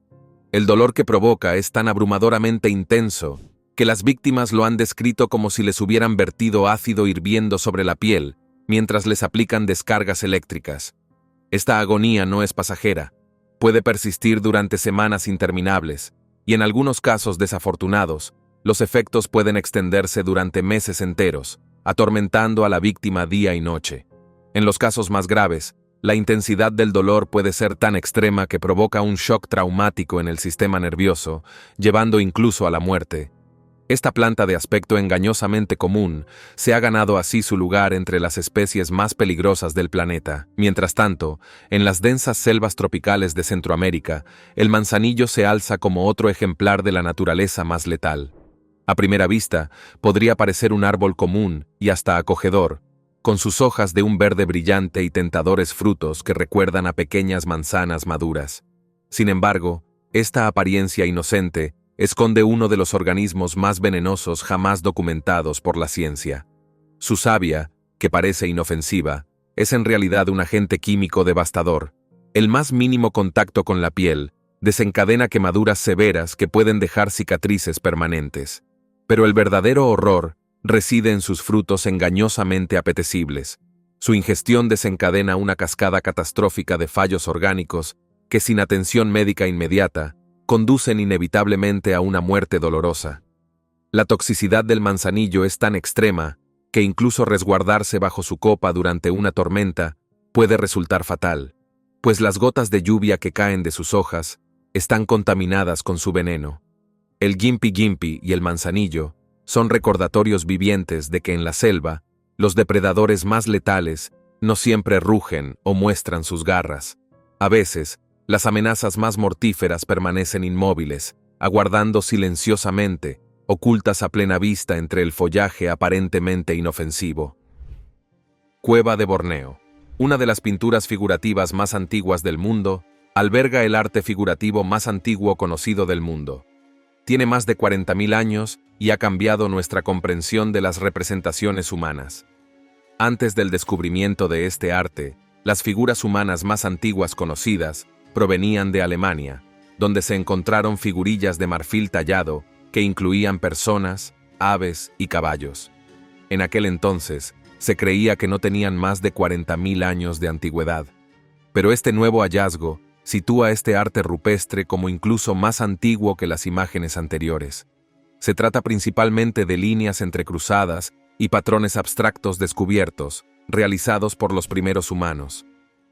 El dolor que provoca es tan abrumadoramente intenso que las víctimas lo han descrito como si les hubieran vertido ácido hirviendo sobre la piel mientras les aplican descargas eléctricas. Esta agonía no es pasajera, puede persistir durante semanas interminables, y en algunos casos desafortunados, los efectos pueden extenderse durante meses enteros, atormentando a la víctima día y noche. En los casos más graves, la intensidad del dolor puede ser tan extrema que provoca un shock traumático en el sistema nervioso, llevando incluso a la muerte. Esta planta de aspecto engañosamente común se ha ganado así su lugar entre las especies más peligrosas del planeta. Mientras tanto, en las densas selvas tropicales de Centroamérica, el manzanillo se alza como otro ejemplar de la naturaleza más letal. A primera vista, podría parecer un árbol común y hasta acogedor, con sus hojas de un verde brillante y tentadores frutos que recuerdan a pequeñas manzanas maduras. Sin embargo, esta apariencia inocente esconde uno de los organismos más venenosos jamás documentados por la ciencia. Su savia, que parece inofensiva, es en realidad un agente químico devastador. El más mínimo contacto con la piel desencadena quemaduras severas que pueden dejar cicatrices permanentes. Pero el verdadero horror reside en sus frutos engañosamente apetecibles. Su ingestión desencadena una cascada catastrófica de fallos orgánicos que, sin atención médica inmediata, conducen inevitablemente a una muerte dolorosa. La toxicidad del manzanillo es tan extrema que incluso resguardarse bajo su copa durante una tormenta puede resultar fatal, pues las gotas de lluvia que caen de sus hojas están contaminadas con su veneno. El Gympie Gympie y el manzanillo son recordatorios vivientes de que en la selva, los depredadores más letales no siempre rugen o muestran sus garras. A veces, las amenazas más mortíferas permanecen inmóviles, aguardando silenciosamente, ocultas a plena vista entre el follaje aparentemente inofensivo. Cueva de Borneo. Una de las pinturas figurativas más antiguas del mundo, alberga el arte figurativo más antiguo conocido del mundo. Tiene más de 40.000 años y ha cambiado nuestra comprensión de las representaciones humanas. Antes del descubrimiento de este arte, las figuras humanas más antiguas conocidas provenían de Alemania, donde se encontraron figurillas de marfil tallado que incluían personas, aves y caballos. En aquel entonces, se creía que no tenían más de 40.000 años de antigüedad. Pero este nuevo hallazgo sitúa este arte rupestre como incluso más antiguo que las imágenes anteriores. Se trata principalmente de líneas entrecruzadas y patrones abstractos descubiertos, realizados por los primeros humanos.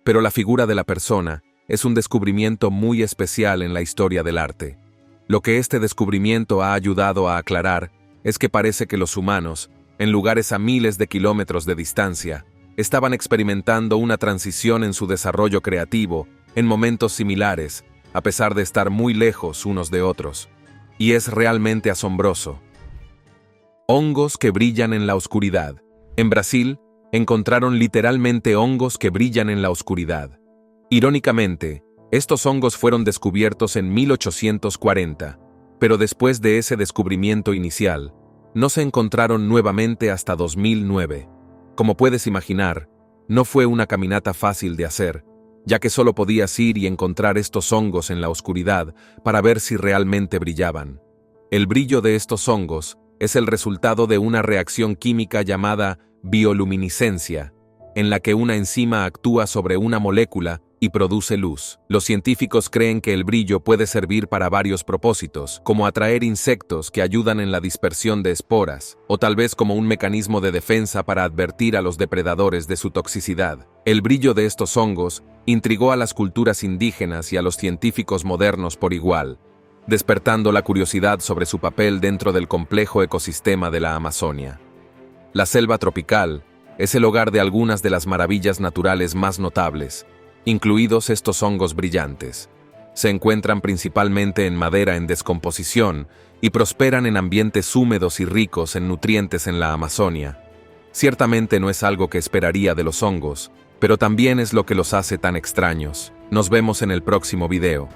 Pero la figura de la persona es un descubrimiento muy especial en la historia del arte. Lo que este descubrimiento ha ayudado a aclarar es que parece que los humanos, en lugares a miles de kilómetros de distancia, estaban experimentando una transición en su desarrollo creativo en momentos similares, a pesar de estar muy lejos unos de otros. Y es realmente asombroso. Hongos que brillan en la oscuridad. En Brasil, encontraron literalmente hongos que brillan en la oscuridad. Irónicamente, estos hongos fueron descubiertos en 1840, pero después de ese descubrimiento inicial, no se encontraron nuevamente hasta 2009. Como puedes imaginar, no fue una caminata fácil de hacer, ya que solo podías ir y encontrar estos hongos en la oscuridad para ver si realmente brillaban. El brillo de estos hongos es el resultado de una reacción química llamada bioluminiscencia, en la que una enzima actúa sobre una molécula y produce luz. Los científicos creen que el brillo puede servir para varios propósitos, como atraer insectos que ayudan en la dispersión de esporas, o tal vez como un mecanismo de defensa para advertir a los depredadores de su toxicidad. El brillo de estos hongos intrigó a las culturas indígenas y a los científicos modernos por igual, despertando la curiosidad sobre su papel dentro del complejo ecosistema de la Amazonia. La selva tropical es el hogar de algunas de las maravillas naturales más notables, incluidos estos hongos brillantes. Se encuentran principalmente en madera en descomposición y prosperan en ambientes húmedos y ricos en nutrientes en la Amazonia. Ciertamente no es algo que esperaría de los hongos, pero también es lo que los hace tan extraños. Nos vemos en el próximo video.